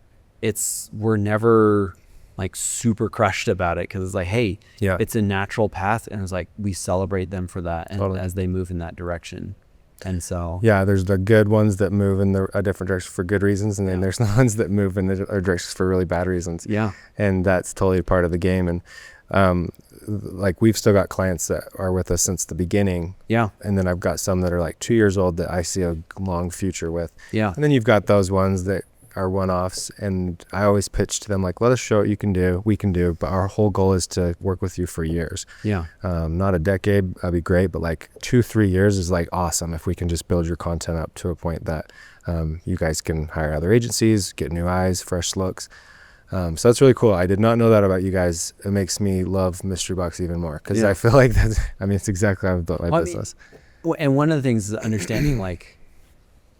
we're never like super crushed about it, because it's like, hey, it's a natural path, and it's like we celebrate them for that, and as they move in that direction. And so there's the good ones that move in a different direction for good reasons, and then there's the ones that move in the directions for really bad reasons. And that's totally part of the game. And like we've still got clients that are with us since the beginning, and then I've got some that are like 2 years old that I see a long future with. And then you've got those ones that are one-offs, and I always pitch to them like, let us show what you can do, we can do, but our whole goal is to work with you for years. Not a decade, that'd be great, but like 2-3 years is like awesome if we can just build your content up to a point that you guys can hire other agencies, get new eyes, fresh looks. So that's really cool. I did not know that about you guys. It makes me love Mystery Box even more, because I feel like that's, it's exactly how I've built my business. And one of the things is understanding like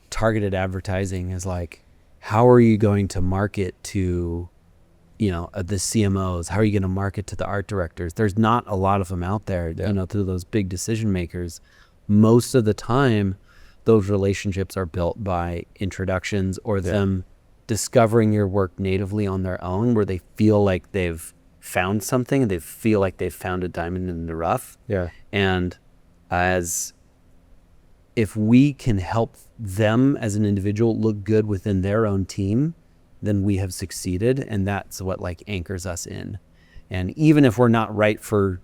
targeted advertising is like, how are you going to market to, the CMOs? How are you going to market to the art directors? There's not a lot of them out there, to those big decision makers. Most of the time, those relationships are built by introductions or them discovering your work natively on their own, where they feel like they've found something, and they feel like they've found a diamond in the rough. And if we can help them as an individual look good within their own team, then we have succeeded, and that's what like anchors us in. And even if we're not right for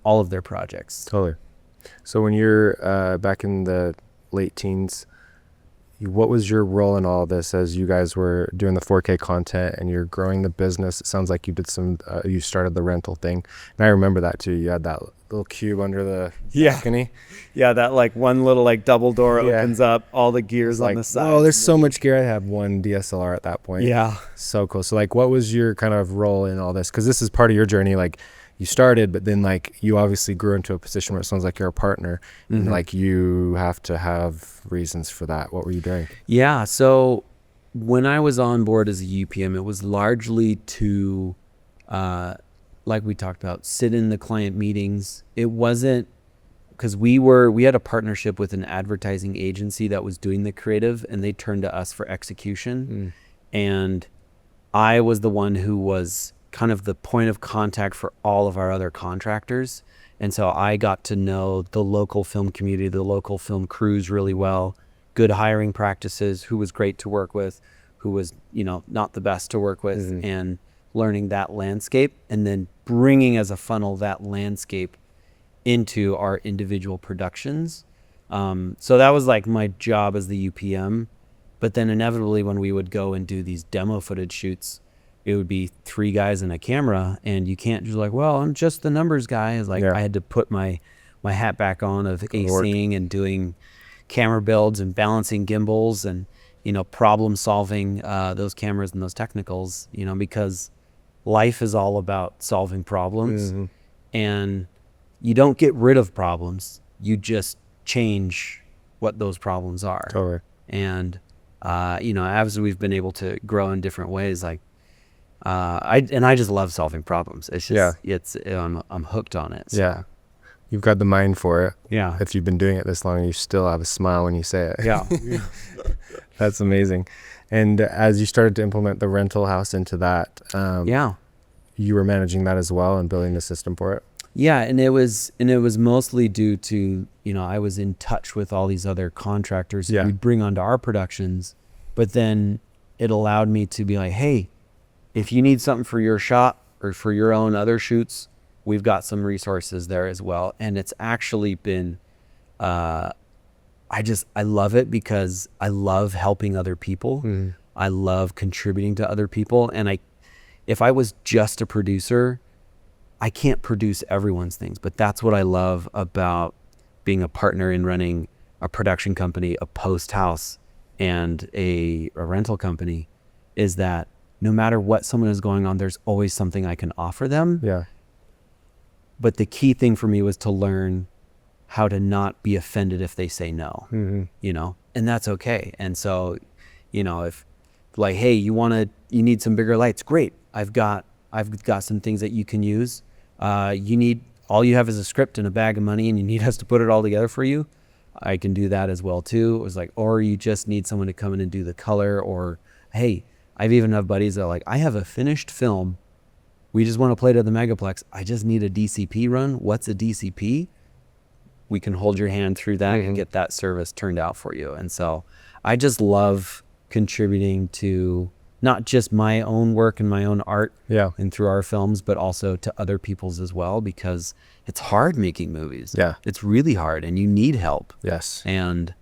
all of their projects. Totally. So when you're back in the late teens, what was your role in all of this as you guys were doing the 4K content and you're growing the business? It sounds like you did you started the rental thing. And I remember that too. You had that little cube under the balcony. That like one little like double door opens up, all the gears on the side. Oh, there's so much gear. I had one DSLR at that point. So cool. So like, what was your kind of role in all this? Because this is part of your journey. Like, you started, but then like you obviously grew into a position where it sounds like you're a partner, and like you have to have reasons for that. What were you doing? So when I was on board as a UPM, it was largely to, like we talked about, sit in the client meetings. It wasn't because we had a partnership with an advertising agency that was doing the creative, and they turned to us for execution. And I was the one who was kind of the point of contact for all of our other contractors. And so I got to know the local film community, the local film crews really well, good hiring practices, who was great to work with, who was, not the best to work with, and learning that landscape, and then bringing as a funnel that landscape into our individual productions. So that was like my job as the UPM. But then inevitably when we would go and do these demo footage shoots, it would be 3 guys and a camera, and you can't just like, well, I'm just the numbers guy. It's like I had to put my hat back on of ACing and doing camera builds and balancing gimbals and, problem solving those cameras and those technicals, because life is all about solving problems. And you don't get rid of problems. You just change what those problems are. Totally. And, as we've been able to grow in different ways, like, I just love solving problems. It's just, I'm hooked on it. So. Yeah. You've got the mind for it. Yeah. If you've been doing it this long, you still have a smile when you say it. Yeah. That's amazing. And as you started to implement the rental house into that, you were managing that as well and building the system for it. Yeah. And it was mostly due to, I was in touch with all these other contractors that we'd bring onto our productions, but then it allowed me to be like, hey, if you need something for your shot or for your own other shoots, we've got some resources there as well. And it's actually been, I love it because I love helping other people. Mm-hmm. I love contributing to other people. And if I was just a producer, I can't produce everyone's things, but that's what I love about being a partner in running a production company, a post house, and a rental company, is that no matter what someone is going on, there's always something I can offer them. Yeah. But the key thing for me was to learn how to not be offended if they say no, and that's okay. And so, if like, hey, you need some bigger lights, great. I've got some things that you can use. All you have is a script and a bag of money and you need us to put it all together for you. I can do that as well too. It was like, or you just need someone to come in and do the color, or, hey, I've even have buddies that are like, I have a finished film. We just want to play to the Megaplex. I just need a DCP run. What's a DCP? We can hold your hand through that and get that service turned out for you. And so I just love contributing to not just my own work and my own art and through our films, but also to other people's as well, because it's hard making movies. Yeah. It's really hard and you need help. Yes. And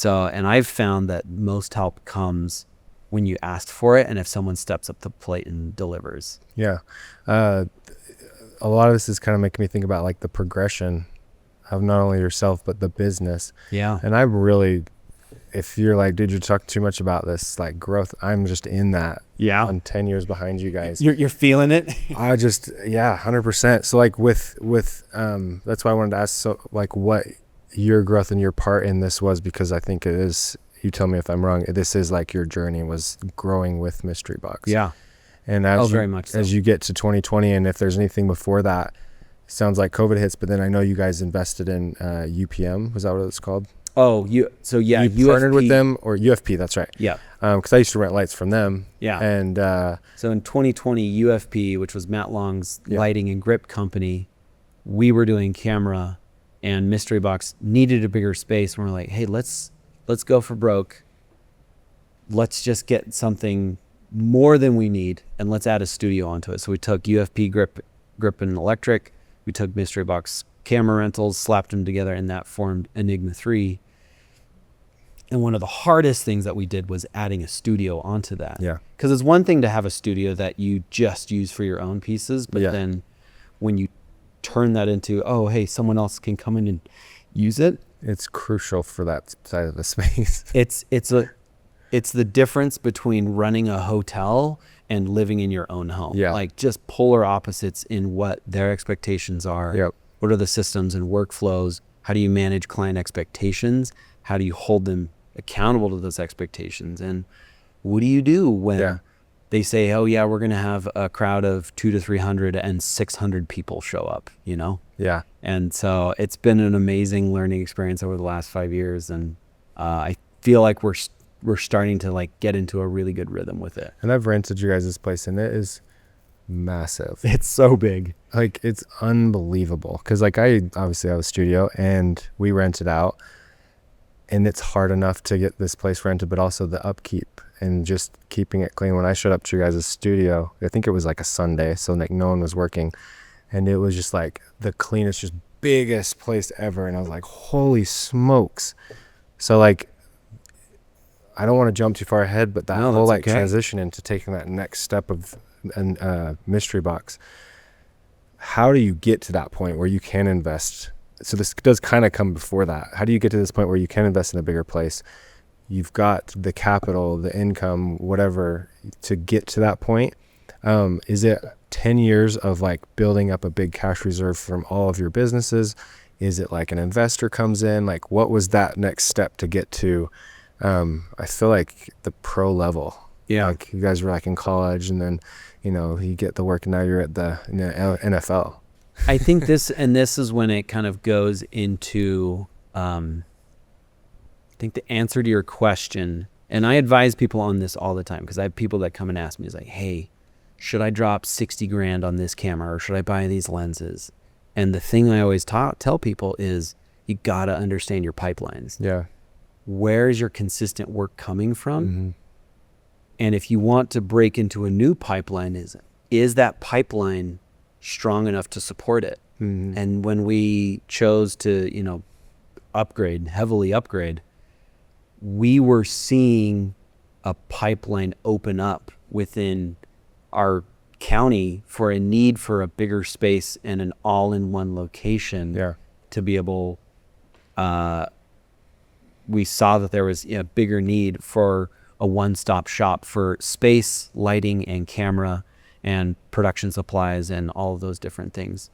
I've found that most help comes when you asked for it and if someone steps up the plate and delivers. Yeah. A lot of this is kind of making me think about like the progression of not only yourself, but the business. Yeah. And I'm really, if you're like, dude, you're talking too much about this, like growth, I'm just in that. Yeah. I'm 10 years behind you guys. You're feeling it? I just, 100%. So like with that's why I wanted to ask, so like what your growth and your part in this was, because I think it is, you tell me if I'm wrong, this is like your journey was growing with Mystery Box. Yeah. And as very much so. As you get to 2020, and if there's anything before that, sounds like COVID hits, but then I know you guys invested in UPM. Was that what it's called? Oh, you partnered with them, or UFP, that's right. Yeah. Because I used to rent lights from them. Yeah. And so in 2020, UFP, which was Matt Long's lighting and grip company, we were doing camera, and Mystery Box needed a bigger space. And we're like, hey, let's go for broke. Let's just get something more than we need, and let's add a studio onto it. So we took UFP grip and electric. We took Mystery Box camera rentals, slapped them together, and that formed Enigma 3. And one of the hardest things that we did was adding a studio onto that. Yeah. Because it's one thing to have a studio that you just use for your own pieces, but then when you turn that into, oh, hey, someone else can come in and use it. It's crucial for that side of the space. It's the difference between running a hotel and living in your own home. Yeah. Like just polar opposites in what their expectations are. Yep. What are the systems and workflows? How do you manage client expectations? How do you hold them accountable to those expectations? And what do you do when they say, oh yeah, we're going to have a crowd of 200 to 300 and 600 people show up, Yeah. And so it's been an amazing learning experience over the last 5 years. And I feel like we're starting to like get into a really good rhythm with it. And I've rented you guys' place, and it is massive. It's so big. Like, it's unbelievable. Because like I obviously have a studio and we rent it out, and it's hard enough to get this place rented, but also the upkeep and just keeping it clean. When I showed up to your guys' studio, I think it was like a Sunday, so like no one was working, and it was just like the cleanest, just biggest place ever. And I was like, holy smokes. So like, I don't want to jump too far ahead, but that whole like transition into taking that next step of Mystery Box, how do you get to that point where you can invest? So this does kind of come before that. How do you get to this point where you can invest in a bigger place? You've got the capital, the income, whatever, to get to that point. Is it 10 years of like building up a big cash reserve from all of your businesses? Is it like an investor comes in? Like, what was that next step to get to, I feel like, the pro level? Yeah. Like you guys were like in college, and then, you know, you get the work, and now you're at the NFL. I think this is when it kind of goes into, I think the answer to your question, and I advise people on this all the time, because I have people that come and ask me, is like, hey, should I drop 60 grand on this camera, or should I buy these lenses? And the thing I always tell people is, you got to understand your pipelines. Yeah. Where is your consistent work coming from? Mm-hmm. And if you want to break into a new pipeline, is that pipeline strong enough to support it? Mm-hmm. And when we chose to, you know, heavily upgrade, we were seeing a pipeline open up within our county for a need for a bigger space and an all-in-one location to be able, we saw that there was a bigger need for a one-stop shop for space, lighting, and camera, and production supplies, and all of those different things.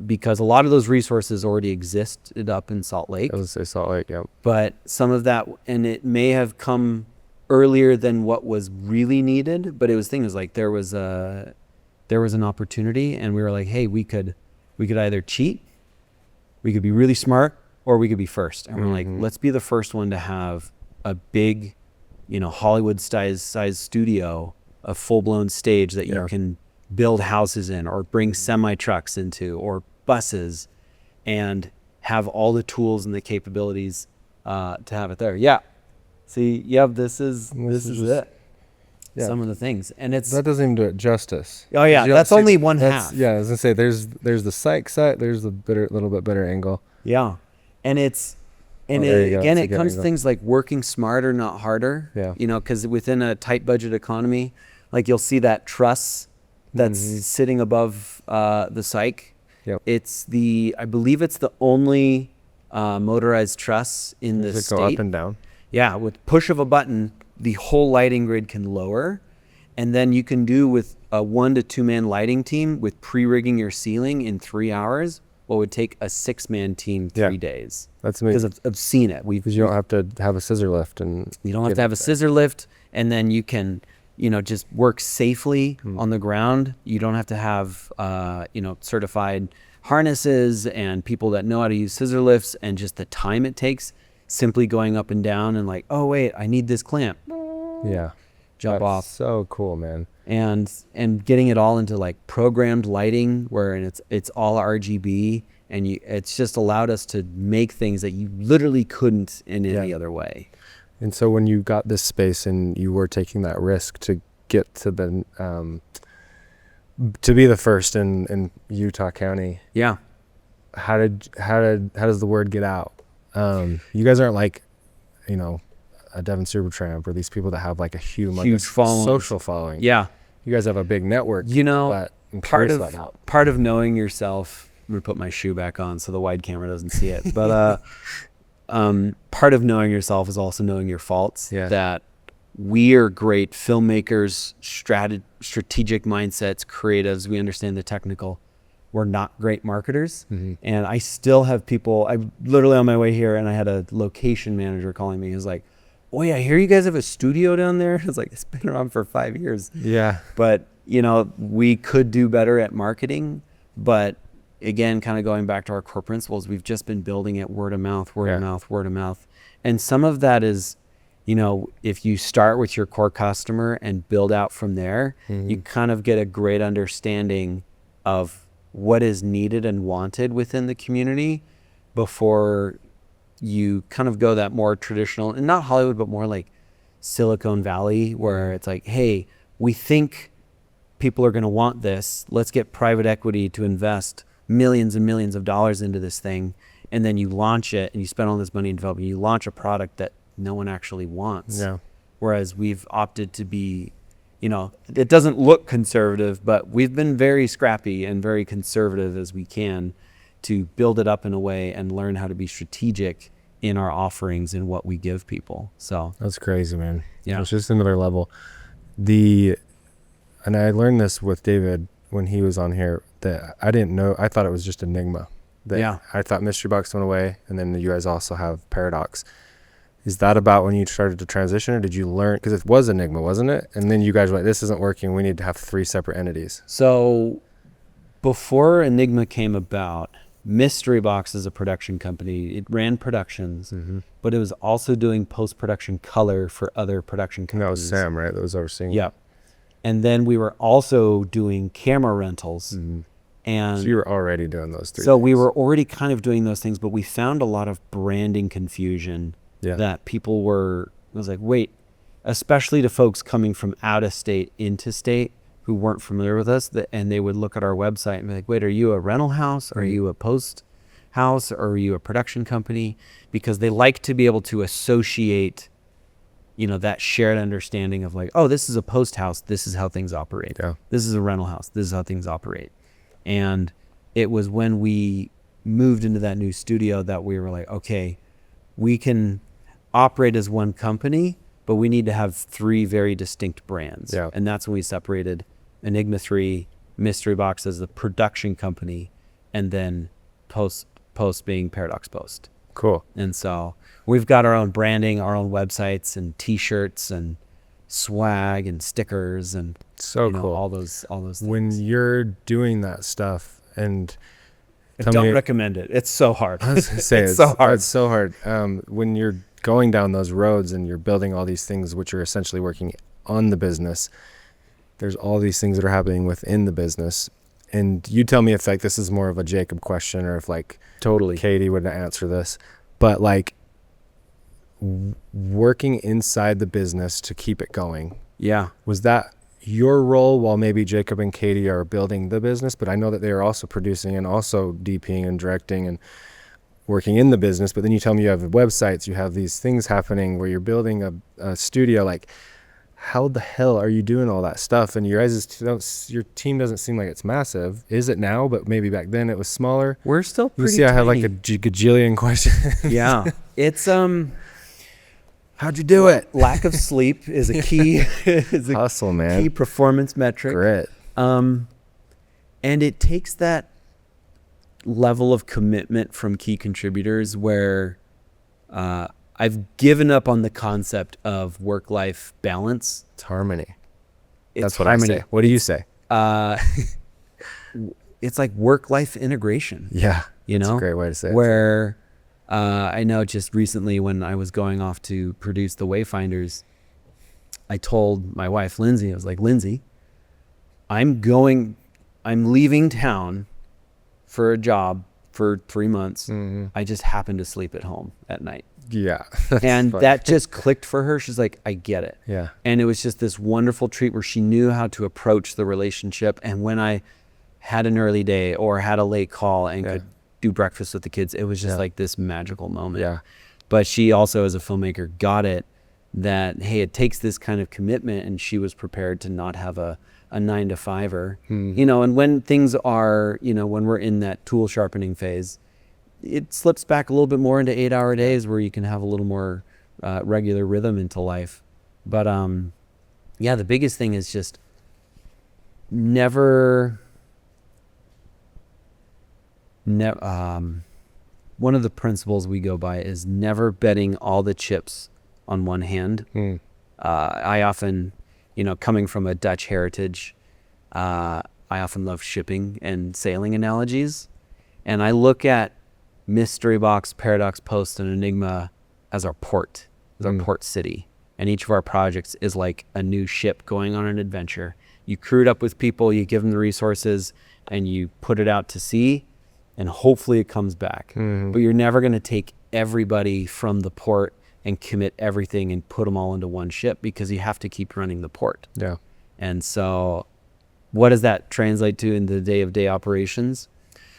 Because a lot of those resources already existed up in Salt Lake. I was say Salt Lake, yeah. But some of that, and it may have come earlier than what was really needed, but it was things like there was an opportunity, and we were like, hey, we could either cheat, we could be really smart, or we could be first. And we're like, let's be the first one to have a big, you know, Hollywood size studio, a full-blown stage that you can build houses in, or bring semi-trucks into, or buses, and have all the tools and the capabilities to have it there. Yeah. See, this is it. Yeah. Some of the things, and it's that doesn't even do it justice. Oh yeah, that's only one half. Yeah, I was gonna say there's the psych side, there's the little bit better angle. Yeah, and it comes to things like working smarter, not harder. Yeah, you know, because within a tight budget economy, like you'll see that truss that's sitting above the psych. Yep. I believe it's the only motorized truss in the state. Go up and down. Yeah, with push of a button, the whole lighting grid can lower, and then you can do with a 1 to 2 man lighting team with pre-rigging your ceiling in 3 hours what would take a 6-man team 3 days. That's amazing. Because I've seen it. Because you don't have to have a scissor lift, and you don't have to have a scissor lift, and then you can, you know, just work safely on the ground. You don't have to have certified harnesses and people that know how to use scissor lifts, and just the time it takes simply going up and down and like, oh wait, I need this clamp. Yeah. Jump off. So cool, man. And getting it all into like programmed lighting where it's all RGB, and it's just allowed us to make things that you literally couldn't in any other way. And so when you got this space and you were taking that risk to get to the to be the first in Utah County. Yeah. How does the word get out? You guys aren't like, you know, a Devin Supertramp or these people that have like a huge following, social following. Yeah. You guys have a big network. You know, but part of knowing yourself, I'm going to put my shoe back on so the wide camera doesn't see it. But part of knowing yourself is also knowing your faults. Yeah. That we are great filmmakers, strategic mindsets, creatives. We understand the technical. We're not great marketers. Mm-hmm. And I still have people, I literally on my way here, and I had a location manager calling me. He was like, oh yeah, I hear you guys have a studio down there. It's like, it's been around for 5 years. Yeah. But, you know, we could do better at marketing. But again, kind of going back to our core principles, we've just been building it word of mouth. And some of that is, you know, if you start with your core customer and build out from there, you kind of get a great understanding of what is needed and wanted within the community before you kind of go that more traditional, and not Hollywood, but more like Silicon Valley, where it's like, hey, we think people are going to want this. Let's get private equity to invest millions and millions of dollars into this thing. And then you launch it and you spend all this money in developing, you launch a product that no one actually wants. Yeah. Whereas we've opted to be, you know, it doesn't look conservative, but we've been very scrappy and very conservative as we can to build it up in a way and learn how to be strategic in our offerings and what we give people. So that's crazy, man. Yeah. It's just another level. And I learned this with David when he was on here, that I didn't know. I thought it was just Enigma. I thought Mystery Box went away, and then you guys also have Paradox. Is that about when you started to transition, or did you learn, because it was Enigma, wasn't it? And then you guys were like, this isn't working, we need to have 3 separate entities. So before Enigma came about, Mystery Box is a production company. It ran productions, but it was also doing post-production color for other production companies. And that was Sam, right? That was overseeing. Yeah. And then we were also doing camera rentals. And so you were already doing those 3 so things. we were already kind of doing those things, but we found a lot of branding confusion that people were, I was like, wait, especially to folks coming from out of state into state who weren't familiar with us, and they would look at our website and be like, wait, are you a rental house? Are you a post house? Or are you a production company? Because they like to be able to associate, you know, that shared understanding of like, oh, this is a post house. This is how things operate. Yeah. This is a rental house. This is how things operate. And it was when we moved into that new studio that we were like, okay, we can operate as one company, but we need to have 3 very distinct brands. Yeah. And that's when we separated Enigma 3, Mystery Box as the production company, and then Post being Paradox Post. Cool. And so we've got our own branding, our own websites and t-shirts and swag and stickers and so cool. all those things. When you're doing that stuff, and I don't recommend it. It's so hard. I was gonna say, it's so hard. It's so hard. When you're going down those roads and you're building all these things, which are essentially working on the business, there's all these things that are happening within the business. And you tell me if like this is more of a Jacob question, or if like totally Katie would answer this, but like working inside the business to keep it going. Yeah. Was that your role while maybe Jacob and Katie are building the business? But I know that they are also producing and also DPing and directing and working in the business. But then you tell me you have websites, you have these things happening where you're building a studio. Like, how the hell are you doing all that stuff? And your team doesn't seem like it's massive. Is it now? But maybe back then it was smaller. We're still pretty You see, I have like tiny. a gajillion questions. Yeah. It's How'd you do it? Lack of sleep is a key Hustle, man. key performance metric. Grit. And it takes that level of commitment from key contributors where I've given up on the concept of work-life balance. It's harmony. It's That's what harmony. I say. What do you say? It's like work-life integration. Yeah. You know, That's a great way to say it. Where I know just recently when I was going off to produce the Wayfinders, I told my wife, Lindsay, I was like, Lindsay, I'm leaving town for a job for 3 months. I just happen to sleep at home at night. Yeah. And that just clicked for her. She's like, I get it. Yeah. And it was just this wonderful treat where she knew how to approach the relationship. And when I had an early day or had a late call and could do breakfast with the kids, it was just like this magical moment. Yeah. But she also, as a filmmaker, got it that, hey, it takes this kind of commitment, and she was prepared to not have a 9-to-5er, you know, and when things are, you know, when we're in that tool sharpening phase, it slips back a little bit more into 8-hour days where you can have a little more regular rhythm into life. But yeah, the biggest thing is just one of the principles we go by is never betting all the chips on one hand. I often, you know, coming from a Dutch heritage, I often love shipping and sailing analogies. And I look at Mystery Box, Paradox Post, and Enigma as our port, as our port city. And each of our projects is like a new ship going on an adventure. You crew it up with people, you give them the resources, and you put it out to sea, and hopefully it comes back. But you're never going to take everybody from the port and commit everything and put them all into one ship, because you have to keep running the port. Yeah. And so what does that translate to in the day-to-day operations?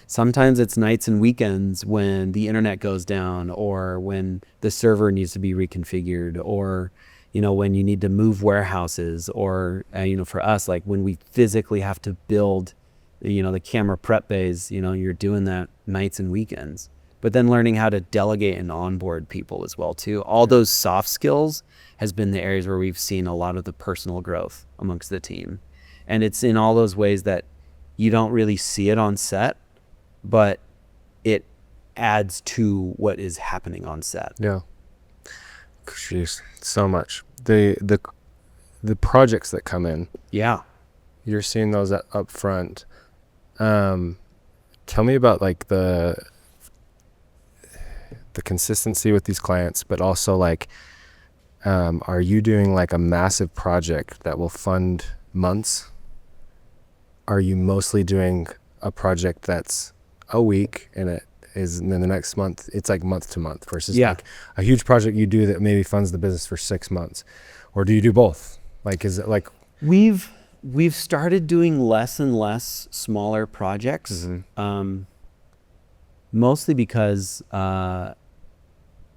Sometimes it's nights and weekends when the internet goes down, or when the server needs to be reconfigured, or, you know, when you need to move warehouses, or, you know, for us, like when we physically have to build, you know, the camera prep bays, you know, you're doing that nights and weekends. But then learning how to delegate and onboard people as well too. All those soft skills has been the areas where we've seen a lot of the personal growth amongst the team. And it's in all those ways that you don't really see it on set, but it adds to what is happening on set. Yeah. Jeez, so much. The projects that come in, Yeah. you're seeing those up front. Tell me about like the consistency with these clients, but also like, are you doing like a massive project that will fund months? Are you mostly doing a project that's a week and then the next month it's like month to month versus like a huge project you do that maybe funds the business for 6 months? Or do you do both? Like, is it like We've started doing less and less smaller projects, mostly because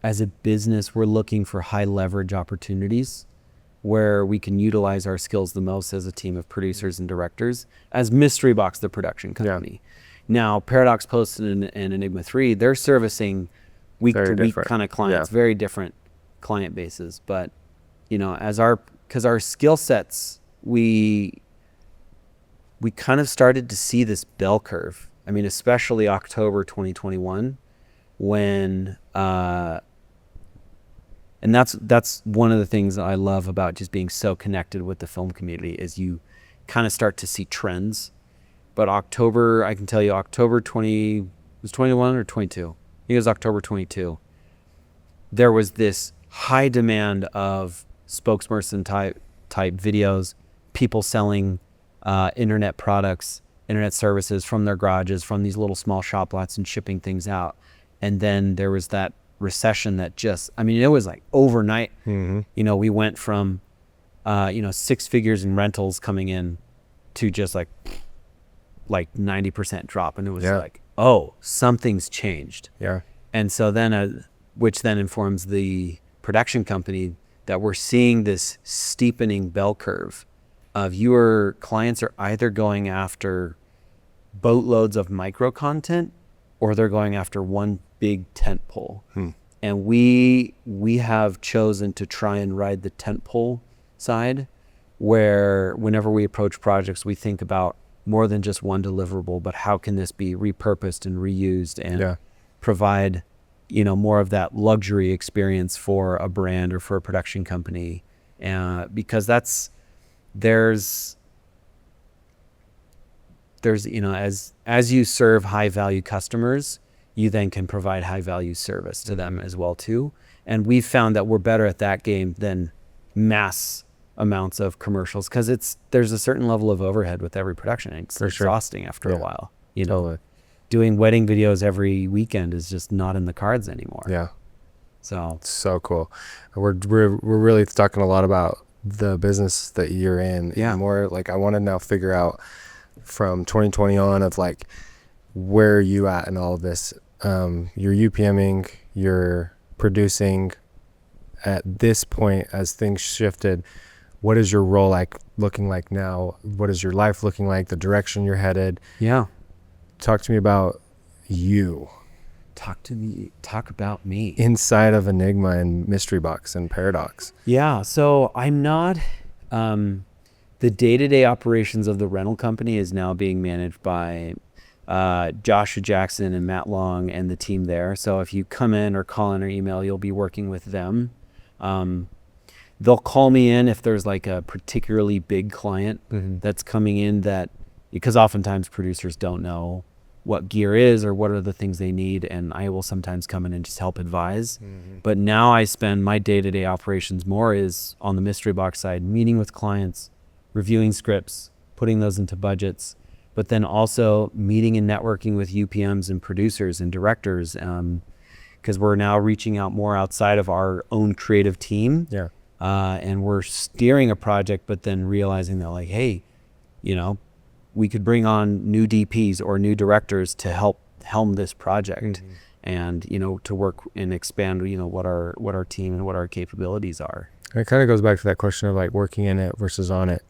as a business, we're looking for high leverage opportunities where we can utilize our skills the most as a team of producers and directors, as Mystery Box, the production company. Now, Paradox Post and Enigma 3, they're servicing week to week kind of clients, very different client bases. But, you know, because our skill sets, we kind of started to see this bell curve. I mean, especially October 2021, when and that's one of the things that I love about just being so connected with the film community is you kind of start to see trends. But October, I can tell you, October 20 was 21 or 22. I think it was October 22. There was this high demand of spokesperson type videos, people selling internet products, internet services from their garages, from these little small shop lots, and shipping things out. And then there was that recession that just, I mean, it was like overnight. You know, we went from, 6 figures in rentals coming in to just like 90% drop. And it was like, oh, something's changed. Yeah. And so then, which then informs the production company that we're seeing this steepening bell curve of your clients are either going after boatloads of micro content or they're going after one big tent pole. And we have chosen to try and ride the tent pole side, where whenever we approach projects, we think about more than just one deliverable, but how can this be repurposed and reused and provide, more of that luxury experience for a brand or for a production company. Because there's as you serve high value customers, you then can provide high value service to them as well too. And we've found that we're better at that game than mass amounts of commercials, because there's a certain level of overhead with every production. It's exhausting after a while. Doing wedding videos every weekend is just not in the cards anymore. Yeah. So cool. We're really talking a lot about the business that you're in. Yeah. And more like, I want to now figure out from 2020 on of like, where are you at in all of this? You're UPMing, you're producing. At this point, as things shifted, what is your role looking like now? What is your life looking like? The direction you're headed? Yeah. Talk to me about you. Talk about me. Inside of Enigma and Mystery Box and Paradox. Yeah. So I'm not, the day-to-day operations of the rental company is now being managed by Joshua Jackson and Matt Long and the team there. So if you come in or call in or email, you'll be working with them. They'll call me in if there's like a particularly big client that's coming in, because oftentimes producers don't know what gear is or what are the things they need, and I will sometimes come in and just help advise. But now I spend my day-to-day operations more is on the Mystery Box side, meeting with clients, reviewing scripts, putting those into budgets, but then also meeting and networking with UPMs and producers and directors, because we're now reaching out more outside of our own creative team. Yeah. And we're steering a project, but then realizing that like, hey, we could bring on new DPs or new directors to help helm this project, and to work and expand what our team and what our capabilities are. It kind of goes back to that question of like working in it versus on it.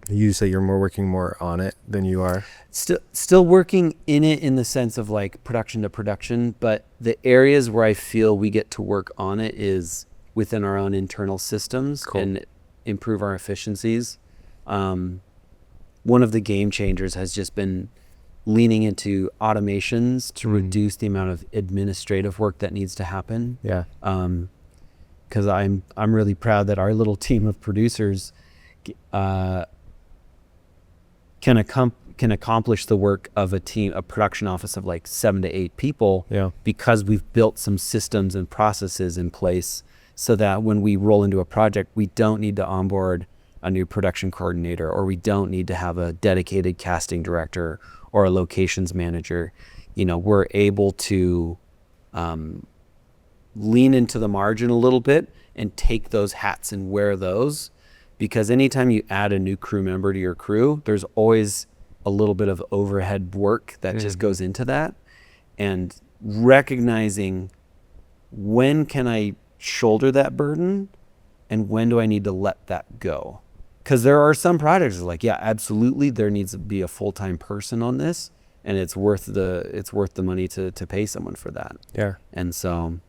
You say you're working more on it than you are. Still working in it in the sense of like production to production, but the areas where I feel we get to work on it is within our own internal systems and improve our efficiencies. One of the game changers has just been leaning into automations to reduce the amount of administrative work that needs to happen. Yeah. because I'm really proud that our little team of producers can accomplish the work of a production office of like 7 to 8 people, because we've built some systems and processes in place so that when we roll into a project, we don't need to onboard a new production coordinator, or we don't need to have a dedicated casting director or a locations manager. We're able to lean into the margin a little bit and take those hats and wear those, because anytime you add a new crew member to your crew, there's always a little bit of overhead work that just goes into that, and recognizing when can I shoulder that burden and when do I need to let that go. Because there are some projects that like, yeah, absolutely, there needs to be a full-time person on this, and it's worth the money to pay someone for that. Yeah. And so,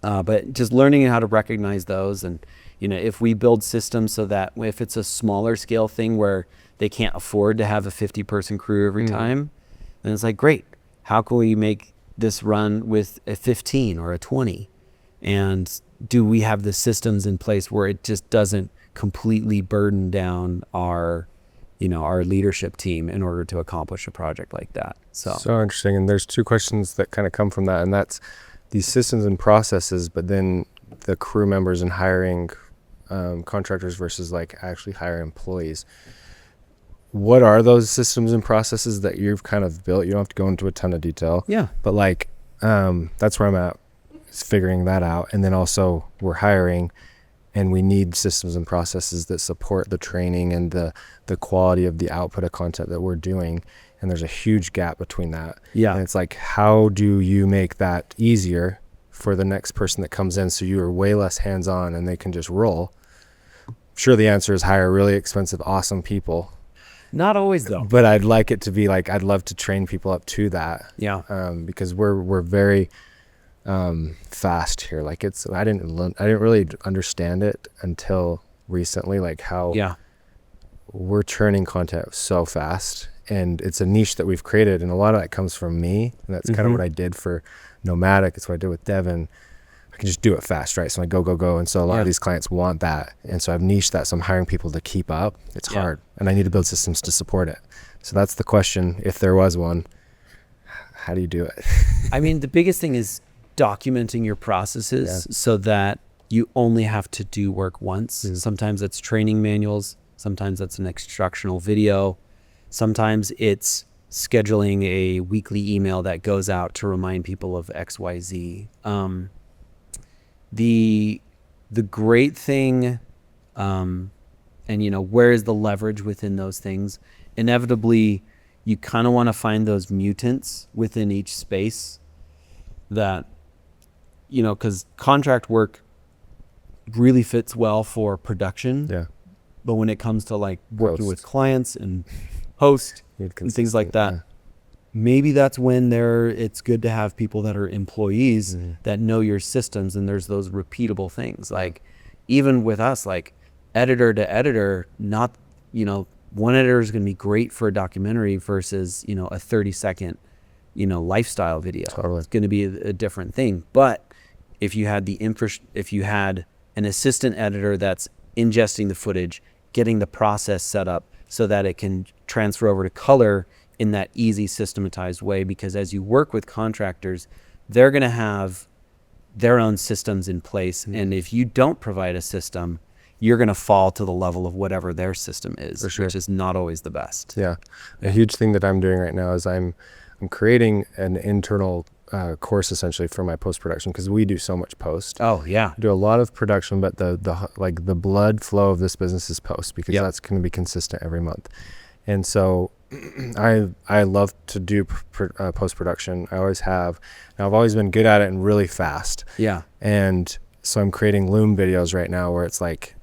but just learning how to recognize those, and if we build systems so that if it's a smaller scale thing where they can't afford to have a 50-person crew every time, then it's like, great, how can we make this run with a 15 or a 20? And do we have the systems in place where it just doesn't completely burden down our leadership team in order to accomplish a project like that? So interesting. And there's 2 questions that kind of come from that, and that's these systems and processes, but then the crew members and hiring contractors versus like actually hiring employees. What are those systems and processes that you've kind of built? You don't have to go into a ton of detail. Yeah. But like, that's where I'm at, is figuring that out. And then also we're hiring, and we need systems and processes that support the training and the quality of the output of content that we're doing. And there's a huge gap between that. Yeah. And it's like, how do you make that easier for the next person that comes in, so you are way less hands-on and they can just roll? Sure, the answer is hire really expensive, awesome people. Not always though. But I'd like it to be like, I'd love to train people up to that. Yeah. Because we're very fast here. Like I didn't really understand it until recently, like how we're churning content so fast, and it's a niche that we've created, and a lot of that comes from me, and that's kind of what I did for Nomadic. It's what I did with Devin. I can just do it fast, right? So I go. And so a lot of these clients want that. And so I've niched that. So I'm hiring people to keep up. It's hard. And I need to build systems to support it. So that's the question. If there was one, how do you do it? I mean, the biggest thing is documenting your processes so that you only have to do work once. Sometimes it's training manuals. Sometimes that's an instructional video. Sometimes it's scheduling a weekly email that goes out to remind people of XYZ. The great thing, and where is the leverage within those things? Inevitably, you kind of want to find those mutants within each space that, because contract work really fits well for production. Yeah. But when it comes to like working with clients and post and things like that, maybe that's when it's good to have people that are employees that know your systems, and there's those repeatable things. Like even with us, like editor to editor, not, one editor is going to be great for a documentary versus, a 30-second, lifestyle video. Totally. It's going to be a different thing. But if you had if you had an assistant editor that's ingesting the footage, getting the process set up so that it can transfer over to color in that easy systematized way, because as you work with contractors, they're going to have their own systems in place. And if you don't provide a system, you're going to fall to the level of whatever their system is, which is not always the best. Yeah. A huge thing that I'm doing right now is I'm creating an internal course essentially for my post-production, because we do so much post. Oh yeah. I do a lot of production, but the blood flow of this business is post, because that's going to be consistent every month. And so I love to do post-production. I always have. Now I've always been good at it and really fast. Yeah. And so I'm creating Loom videos right now where it's like,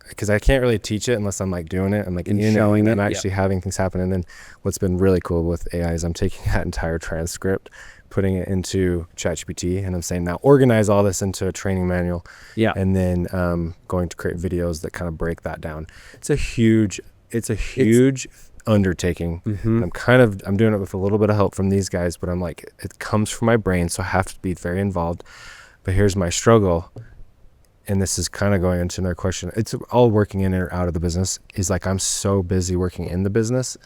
because I can't really teach it unless I'm like doing it. I'm like showing it. I'm actually having things happen. And then what's been really cool with AI is I'm taking that entire transcript, putting it into ChatGPT, and I'm saying, now organize all this into a training manual. Yeah. And then going to create videos that kind of break that down. It's a huge undertaking. I'm doing it with a little bit of help from these guys, but I'm like, it comes from my brain, so I have to be very involved. But here's my struggle. and this is kind of going into another question, it's all working in or out of the business, is like I'm so busy working in the business,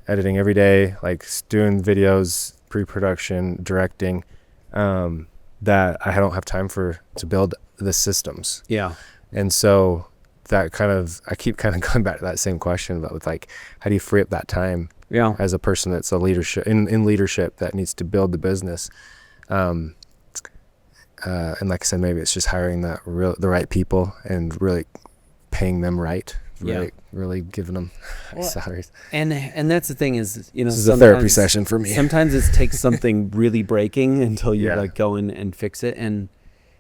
editing every day, like doing videos, pre-production, directing, that I don't have time to build the systems. Yeah. And so that kind of, I keep kind of going back to that same question, but with like, how do you free up that time as a person that's a leadership in leadership that needs to build the business? And like I said, maybe it's just hiring the right people and really paying them right. Really giving them salaries. And that's the thing is, this is a therapy session for me. Sometimes it takes something really breaking until you like go in and fix it. And,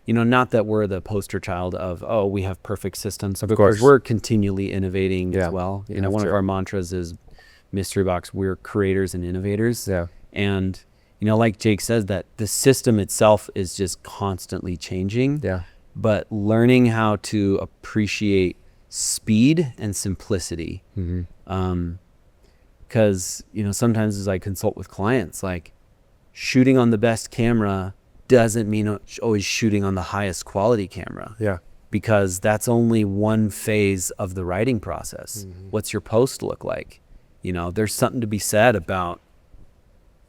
not that we're the poster child of, we have perfect systems. Of course, we're continually innovating as well. One of our mantras is Mystery Box. We're creators and innovators. Yeah. And, like Jake says, that the system itself is just constantly changing. Yeah. But learning how to appreciate speed and simplicity. Because, sometimes as I consult with clients, like shooting on the best camera doesn't mean always shooting on the highest quality camera. Yeah. Because that's only one phase of the writing process. What's your post look like? There's something to be said about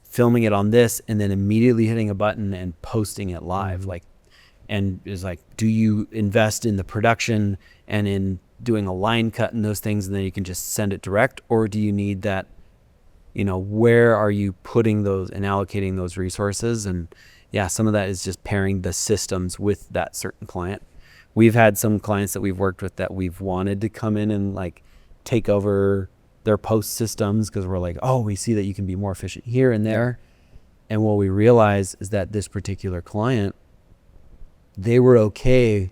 filming it on this and then immediately hitting a button and posting it live. And it's like, do you invest in the production and in doing a line cut and those things, and then you can just send it direct? Or do you need that, where are you putting those and allocating those resources? And some of that is just pairing the systems with that certain client. We've had some clients that we've worked with that we've wanted to come in and like take over their post systems because we're like, we see that you can be more efficient here and there. And what we realize is that this particular client, they were okay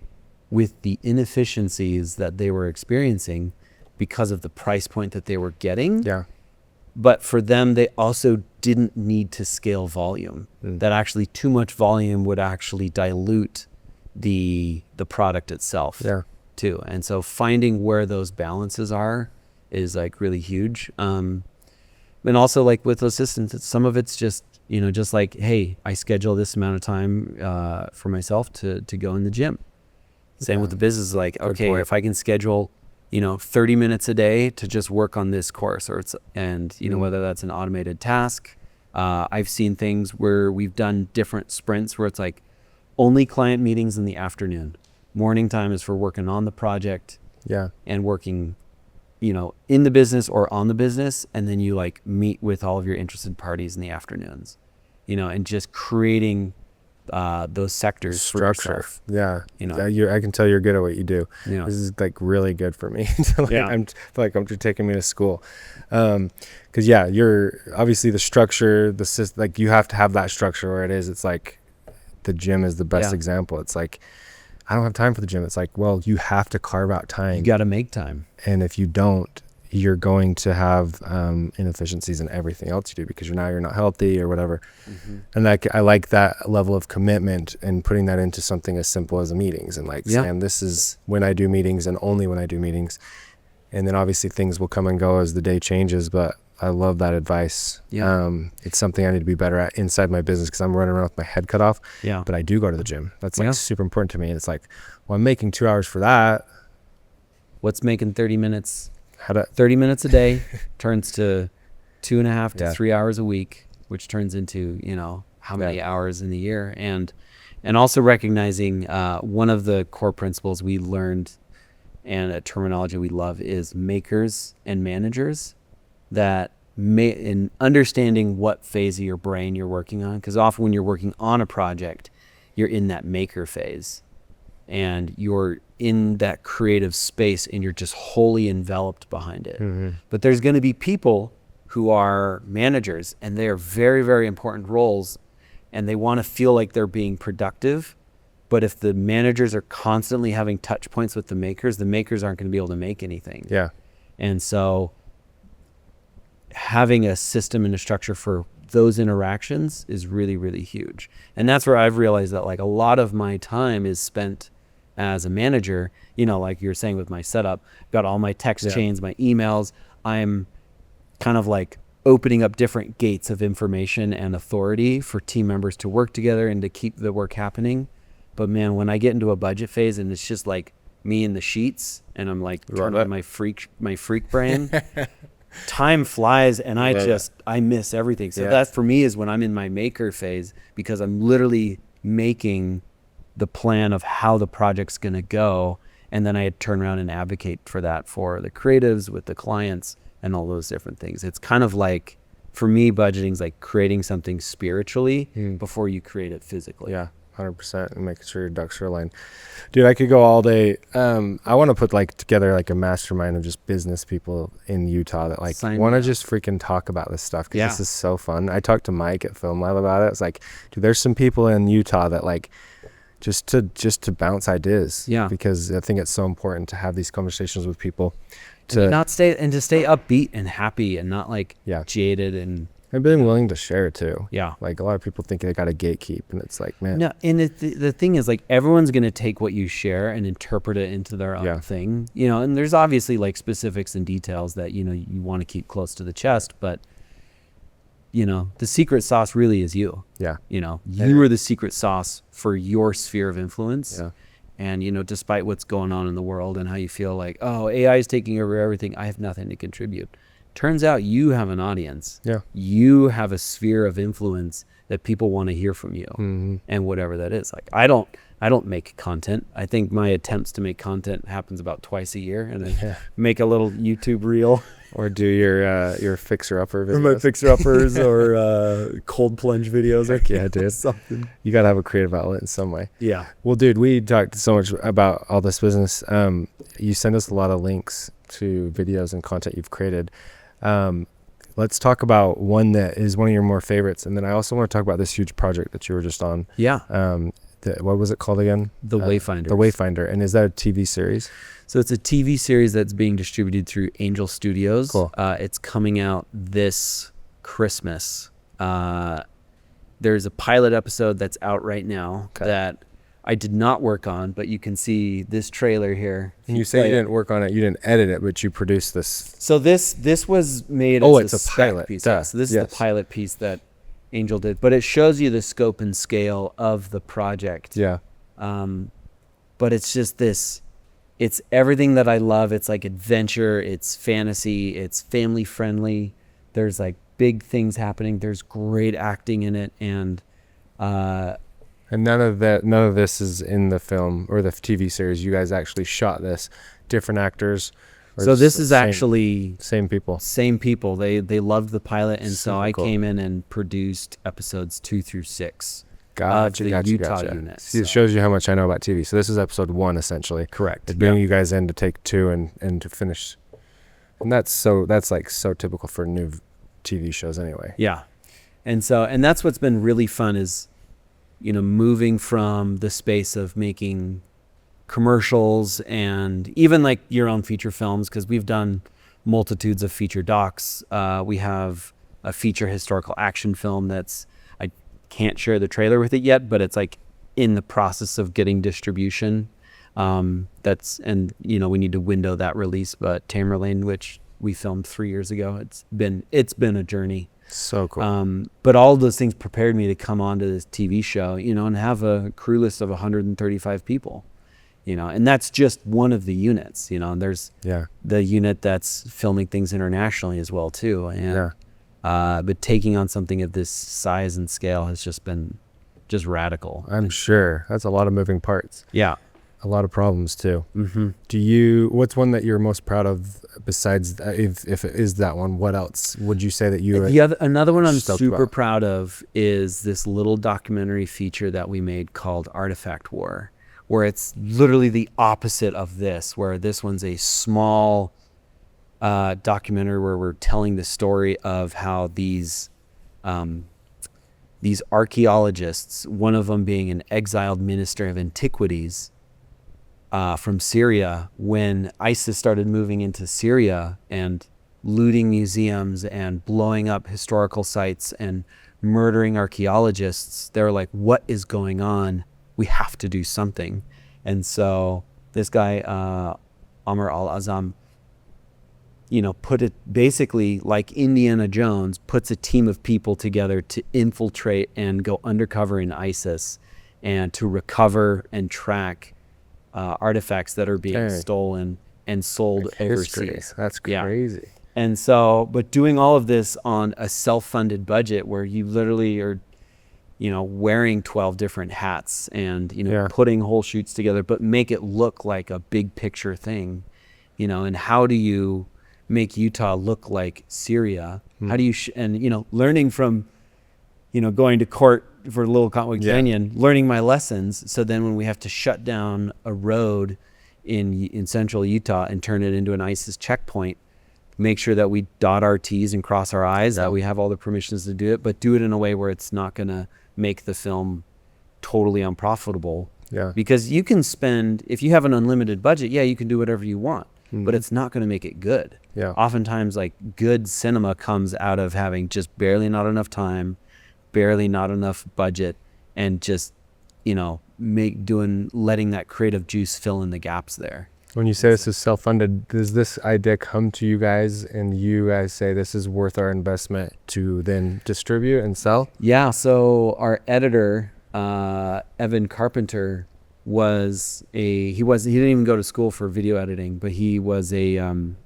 with the inefficiencies that they were experiencing because of the price point that they were getting. Yeah. But for them, they also didn't need to scale volume. That actually too much volume would actually dilute the product itself too. And so finding where those balances are is like really huge. And also like with those systems, some of it's just, just like, hey, I schedule this amount of time for myself to go in the gym. Same with the business, like, okay, if I can schedule, 30 minutes a day to just work on this course, whether that's an automated task. I've seen things where we've done different sprints where it's like only client meetings in the afternoon. Morning time is for working on the project and working, in the business or on the business. And then you like meet with all of your interested parties in the afternoons, and just creating those sectors structure. For yourself. I can tell you're good at what you do. This is like really good for me. I feel like I'm just taking me to school. Cause you're obviously the structure, the system, like you have to have that structure where it is. It's like the gym is the best example. It's like, I don't have time for the gym. It's like, well, you have to carve out time. You got to make time. And if you don't, you're going to have inefficiencies in everything else you do because you're not healthy or whatever. And I like that level of commitment and putting that into something as simple as the meetings and like saying this is when I do meetings and only when I do meetings. And then obviously things will come and go as the day changes, but I love that advice. It's something I need to be better at inside my business because I'm running around with my head cut off. But I do go to the gym. That's like super important to me. And it's like, well, I'm making 2 hours for that. What's making 30 minutes? 30 minutes a day turns to 2.5 to 3 hours a week, which turns into, how many hours in the year. And also recognizing one of the core principles we learned and a terminology we love is makers and managers, that in understanding what phase of your brain you're working on. Because often when you're working on a project, you're in that maker phase and you're in that creative space and you're just wholly enveloped behind it. But there's going to be people who are managers and they're very, very important roles and they want to feel like they're being productive. But if the managers are constantly having touch points with the makers aren't going to be able to make anything. And so having a system and a structure for those interactions is really, really huge. And that's where I've realized that like a lot of my time is spent as a manager, like you're saying with my setup, got all my text chains, my emails. I'm kind of like opening up different gates of information and authority for team members to work together and to keep the work happening. But man, when I get into a budget phase and it's just like me and the sheets, and I'm like turning on my freak brain, time flies, and I miss everything. So that for me is when I'm in my maker phase, because I'm literally making the plan of how the project's going to go. And then I had turn around and advocate for that for the creatives with the clients and all those different things. It's kind of like, for me, budgeting is like creating something spiritually before you create it physically. Yeah, 100%, and making sure your ducks are aligned. Dude, I could go all day. I want to put like together like a mastermind of just business people in Utah that like want to just freaking talk about this stuff, because this is so fun. I talked to Mike at Film Lab about it. It's like, dude, there's some people in Utah that like just to bounce ideas. Yeah, because I think it's so important to have these conversations with people to stay upbeat and happy and not like jaded and being willing to share too. Yeah, like a lot of people think they got to gatekeep, and it's like, man. No, and the thing is, like, everyone's gonna take what you share and interpret it into their own thing, you know. And there's obviously like specifics and details that you want to keep close to the chest, but the secret sauce really is you. Yeah. You are the secret sauce for your sphere of influence. Yeah. And, despite what's going on in the world and how you feel like, oh, AI is taking over everything, I have nothing to contribute. Turns out you have an audience. Yeah. You have a sphere of influence that people want to hear from you, and whatever that is. Like, I don't make content. I think my attempts to make content happens about twice a year, and then make a little YouTube reel. Or do your fixer-upper videos. Or my fixer-uppers or cold plunge videos. Or dude. Something. You got to have a creative outlet in some way. Yeah. Well, dude, we talked so much about all this business. You send us a lot of links to videos and content you've created. Let's talk about one that is one of your more favorites. And then I also want to talk about this huge project that you were just on. Yeah. What was it called again? The Wayfinder. The Wayfinder. And is that a TV series? So it's a TV series that's being distributed through Angel Studios. Cool. It's coming out this Christmas. There's a pilot episode that's out right now that I did not work on, but you can see this trailer here. And you say you didn't work on it, you didn't edit it, but you produced this. So this was made as a pilot piece. So this is the pilot piece that Angel did, but it shows you the scope and scale of the project. Yeah. But it's just it's everything that I love. It's like adventure, it's fantasy, it's family friendly. There's like big things happening. There's great acting in it, and none of this is in the film or the TV series. You guys actually shot this, different actors. So this is actually same people. Same people. They loved the pilot, and so I came in and produced episodes 2 through 6. Gotcha. Utah unit. See, it shows you how much I know about TV. So this is episode 1, essentially. Correct. It bring you guys in to take 2 and to finish. And that's like so typical for new TV shows anyway. Yeah. And that's what's been really fun is, moving from the space of making commercials and even like your own feature films, because we've done multitudes of feature docs. We have a feature historical action film I can't share the trailer with it yet, but it's like in the process of getting distribution. We need to window that release, but Tamerlane, which we filmed 3 years ago, it's been a journey. So cool. But all those things prepared me to come onto this TV show, and have a crew list of 135 people, and that's just one of the units, and there's the unit that's filming things internationally as well too. And, but taking on something of this size and scale has just been radical. I'm sure that's a lot of moving parts. Yeah. A lot of problems too. Mm-hmm. What's one that you're most proud of besides if it is that one? What else would you say that another one I'm super proud of is this little documentary feature that we made called Artifact War, where it's literally the opposite of this, where this one's a small documentary where we're telling the story of how these archaeologists, one of them being an exiled minister of antiquities, from Syria, when ISIS started moving into Syria and looting museums and blowing up historical sites and murdering archaeologists, they were like, what is going on? We have to do something. And so this guy, Amr al-Azam, put it basically like Indiana Jones, puts a team of people together to infiltrate and go undercover in ISIS and to recover and track artifacts that are being stolen and sold overseas. That's crazy. Yeah. And so, but doing all of this on a self-funded budget where you literally are, wearing 12 different hats and, putting whole shoots together, but make it look like a big picture thing, and how do you make Utah look like Syria? How do you, learning from, going to court for Little Cottonwood Canyon, learning my lessons. So then when we have to shut down a road in central Utah and turn it into an ISIS checkpoint, make sure that we dot our T's and cross our I's, that we have all the permissions to do it, but do it in a way where it's not going to make the film totally unprofitable. Yeah. Because you can spend, if you have an unlimited budget, you can do whatever you want, but it's not going to make it good. Yeah. Oftentimes, like, good cinema comes out of having just barely not enough time, barely not enough budget, and just, letting that creative juice fill in the gaps there. When you say this is self-funded, does this idea come to you guys and you guys say this is worth our investment to then distribute and sell? Yeah. So our editor, Evan Carpenter, he didn't even go to school for video editing, but he was a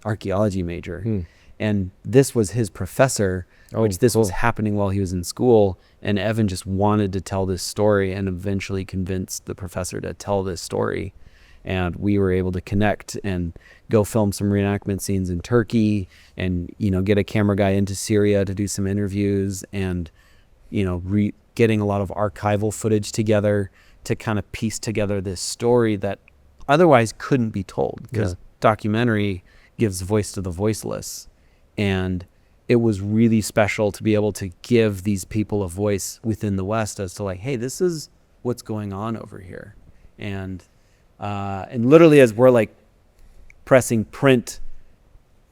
archaeology major. And this was his professor, was happening while he was in school. And Evan just wanted to tell this story and eventually convinced the professor to tell this story. And we were able to connect and go film some reenactment scenes in Turkey and, get a camera guy into Syria to do some interviews and, getting a lot of archival footage together to kind of piece together this story that otherwise couldn't be told, because documentary gives voice to the voiceless. And it was really special to be able to give these people a voice within the West as to, like, hey, this is what's going on over here. And literally as we're like pressing print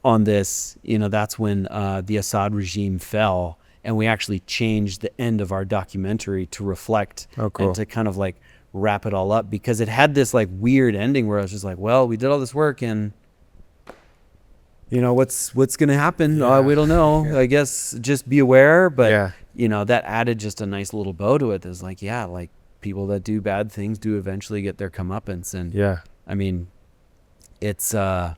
on this, that's when the Assad regime fell, and we actually changed the end of our documentary to reflect and to kind of like wrap it all up, because it had this like weird ending where I was just like, well, we did all this work and what's going to happen? We don't know. I guess just be aware. But, that added just a nice little bow to it. There's like, like, people that do bad things do eventually get their comeuppance. And I mean, it's and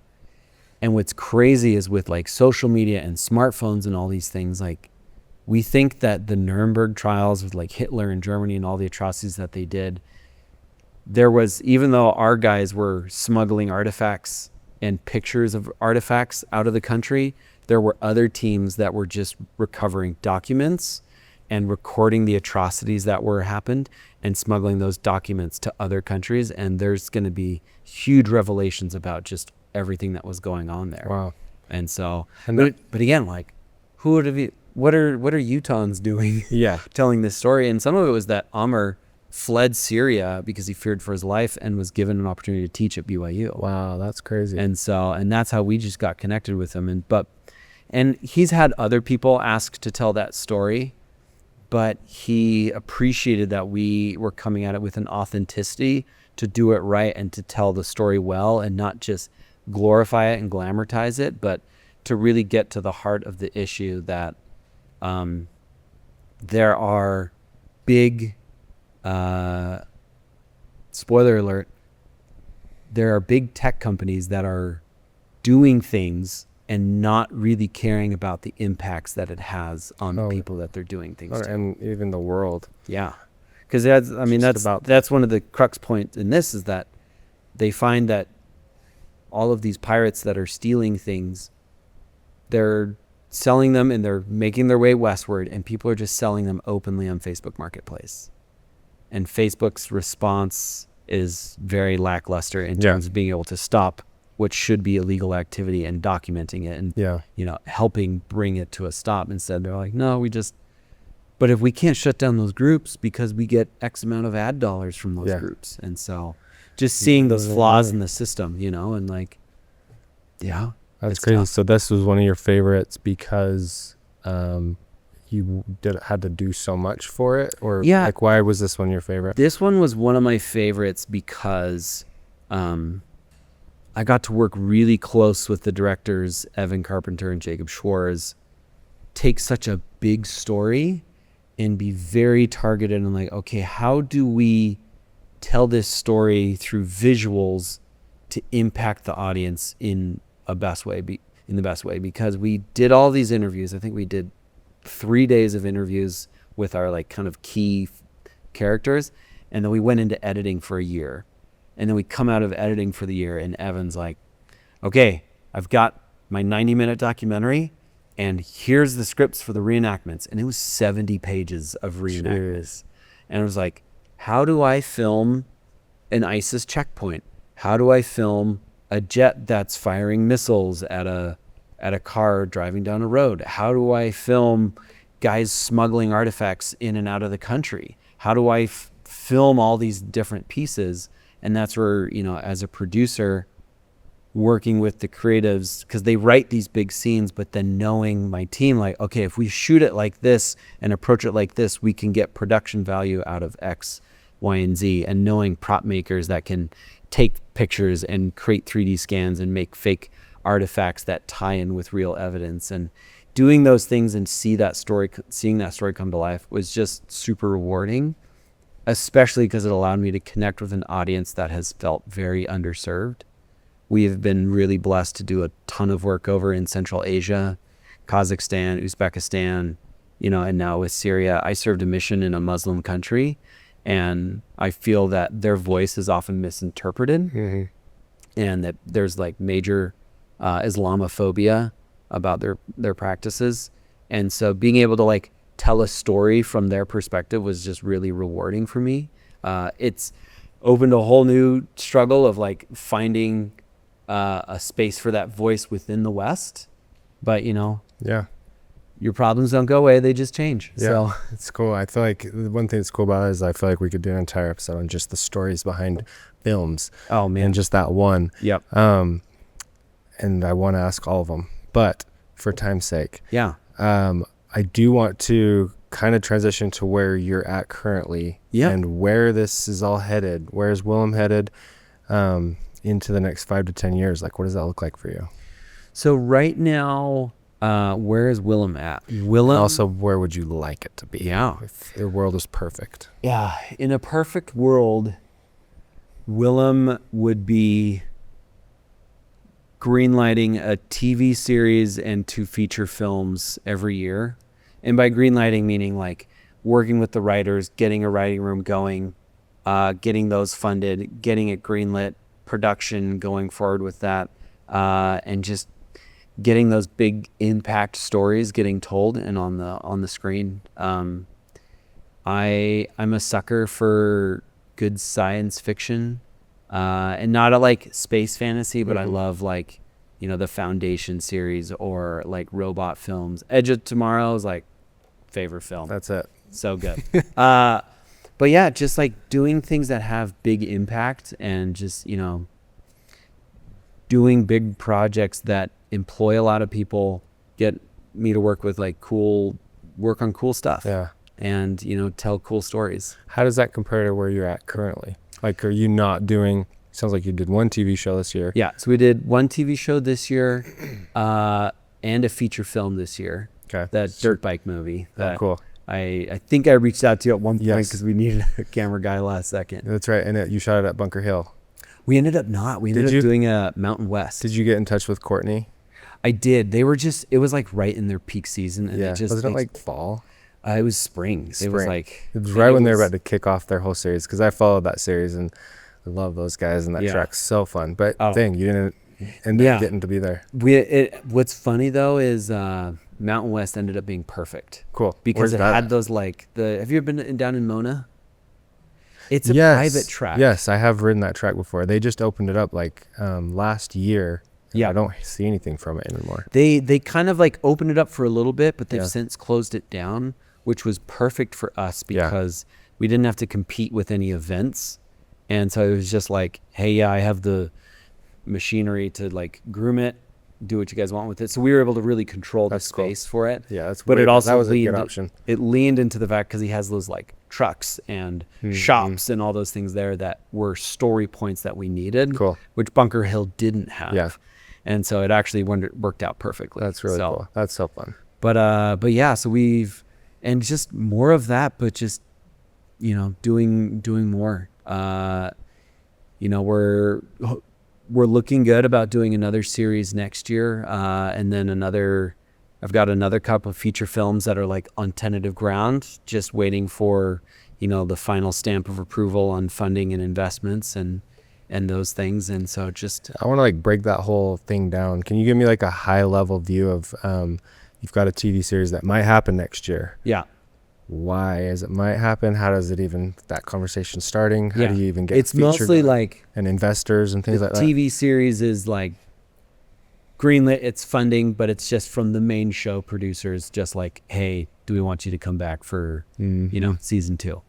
what's crazy is with like social media and smartphones and all these things, like, we think that the Nuremberg trials with like Hitler in Germany and all the atrocities that they did, there was, even though our guys were smuggling artifacts and pictures of artifacts out of the country, there were other teams that were just recovering documents and recording the atrocities that were happened and smuggling those documents to other countries. And there's going to be huge revelations about just everything that was going on there. Wow. And so, but again, like, what are Utahns doing? Telling this story. And some of it was that Amr fled Syria because he feared for his life and was given an opportunity to teach at BYU. Wow, that's crazy. And so, and that's how we just got connected with him. And he's had other people ask to tell that story, but he appreciated that we were coming at it with an authenticity to do it right and to tell the story well and not just glorify it and glamorize it, but to really get to the heart of the issue that there are big, spoiler alert, there are big tech companies that are doing things and not really caring about the impacts that it has on the people that they're doing things to. And even the world. Yeah. Because that's one of the crux points in this, is that they find that all of these pirates that are stealing things, they're selling them and they're making their way westward, and people are just selling them openly on Facebook Marketplace. And Facebook's response is very lackluster in terms of being able to stop what should be illegal activity and documenting it and helping bring it to a stop. Instead, they're like, no, but if we can't shut down those groups because we get X amount of ad dollars from those groups. And so just seeing those flaws in the system, and like, that's crazy. Tough. So this was one of your favorites because you had to do so much for it, or like, why was this one your favorite? This one was one of my favorites because I got to work really close with the directors, Evan Carpenter and Jacob Schwarz, take such a big story and be very targeted and like, okay, how do we tell this story through visuals to impact the audience in the best way? Because we did all these interviews. I think we did 3 days of interviews with our like kind of key characters, and then we went into editing for a year, and then we come out of editing for the year, and Evan's like, okay, I've got my 90-minute documentary, and here's the scripts for the reenactments. And it was 70 pages of reenactments. And it was like, how do I film an ISIS checkpoint? How do I film a jet that's firing missiles at a car driving down a road? How do I film guys smuggling artifacts in and out of the country? How do I film all these different pieces? And that's where, you know, as a producer, working with the creatives, because they write these big scenes, but then knowing my team, like, okay, if we shoot it like this and approach it like this, we can get production value out of X, Y, and Z. And knowing prop makers that can take pictures and create 3D scans and make fake artifacts that tie in with real evidence, and doing those things and seeing that story come to life was just super rewarding, especially because it allowed me to connect with an audience that has felt very underserved. We have been really blessed to do a ton of work over in Central Asia, Kazakhstan, Uzbekistan, you know, and now with Syria. I served a mission in a Muslim country, and I feel that their voice is often misinterpreted, and that there's like major Islamophobia about their practices. And so being able to like tell a story from their perspective was just really rewarding for me. It's opened a whole new struggle of like finding a space for that voice within the West, but you know, your problems don't go away, they just change. So it's cool. I feel like the one thing that's cool about it is I feel like we could do an entire episode on just the stories behind films. Oh man, and just that one. Yep. And I want to ask all of them, but for time's sake, I do want to kind of transition to where you're at currently, and where this is all headed. Where is Willem headed into the next 5 to 10 years? Like, what does that look like for you? So right now, where is Willem at? Also, where would you like it to be? Yeah. If the world is perfect. Yeah. In a perfect world, Willem would be greenlighting a TV series and 2 feature films every year. And by greenlighting, meaning like working with the writers, getting a writing room going, getting those funded, getting it greenlit, production going forward with that, and just getting those big impact stories getting told and on the screen. I'm a sucker for good science fiction, and not a like space fantasy, but I love like, you know, the Foundation series or like robot films. Edge of Tomorrow is like favorite film. That's it. So good. But yeah, just like doing things that have big impact and just, you know, doing big projects that employ a lot of people, get me to work with like work on cool stuff. Yeah. And, you know, tell cool stories. How does that compare to where you're at currently? Like, are you not doing, sounds like you did one TV show this year. Yeah. So we did one TV show this year, and a feature film this year. Okay. That dirt bike movie. Oh, cool. I think I reached out to you at one point because we needed a camera guy last second. That's right. And you shot it at Bunker Hill. We ended up not. We ended up doing a Mountain West. Did you get in touch with Courtney? I did. They were just, it was like right in their peak season. And it just, wasn't it like fall? It was spring. It was like, it was right when they were about to kick off their whole series, because I followed that series and I love those guys, and that track's so fun. But you didn't end up getting to be there. What's funny though is Mountain West ended up being perfect. Cool. Because it had those like have you ever been down in Mona? It's a private track. Yes, I have ridden that track before. They just opened it up like last year. Yeah, I don't see anything from it anymore. They kind of like opened it up for a little bit, but they've since closed it down, which was perfect for us because we didn't have to compete with any events. And so it was just like, hey, I have the machinery to like groom it, do what you guys want with it. So we were able to really control the space for it. Yeah, that's but it also that was a good option. It leaned into the fact because he has those like trucks and shops and all those things there that were story points that we needed, which Bunker Hill didn't have. Yeah. And so it actually worked out perfectly. That's really cool. That's so fun. But yeah, so we've and just more of that, but just, doing more. We're looking good about doing another series next year. And then I've got another couple of feature films that are like on tentative ground, just waiting for, the final stamp of approval on funding and investments and those things. And so I want to like break that whole thing down. Can you give me like a high level view of, you've got a TV series that might happen next year. Yeah. Why is it might happen? How does it even, that conversation starting? How do you even get it's mostly like, and investors and things like that? TV series is like greenlit, it's funding, but it's just from the main show producers, just like, hey, do we want you to come back for, season 2?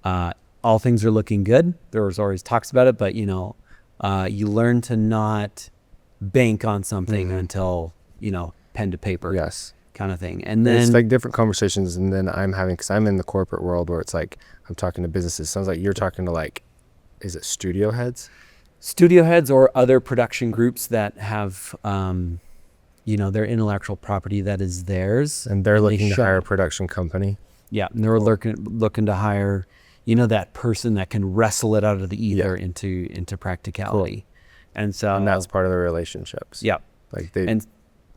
All things are looking good. There was always talks about it, but you learn to not bank on something until, pen to paper. Yes. Kind of thing. And then it's like different conversations and then I'm having, because I'm in the corporate world where it's like I'm talking to businesses. Sounds like you're talking to like, is it studio heads or other production groups that have their intellectual property that is theirs, and they're looking to hire a production company. And they're looking to hire that person that can wrestle it out of the ether into practicality. Cool. And that's part of the relationships. Like they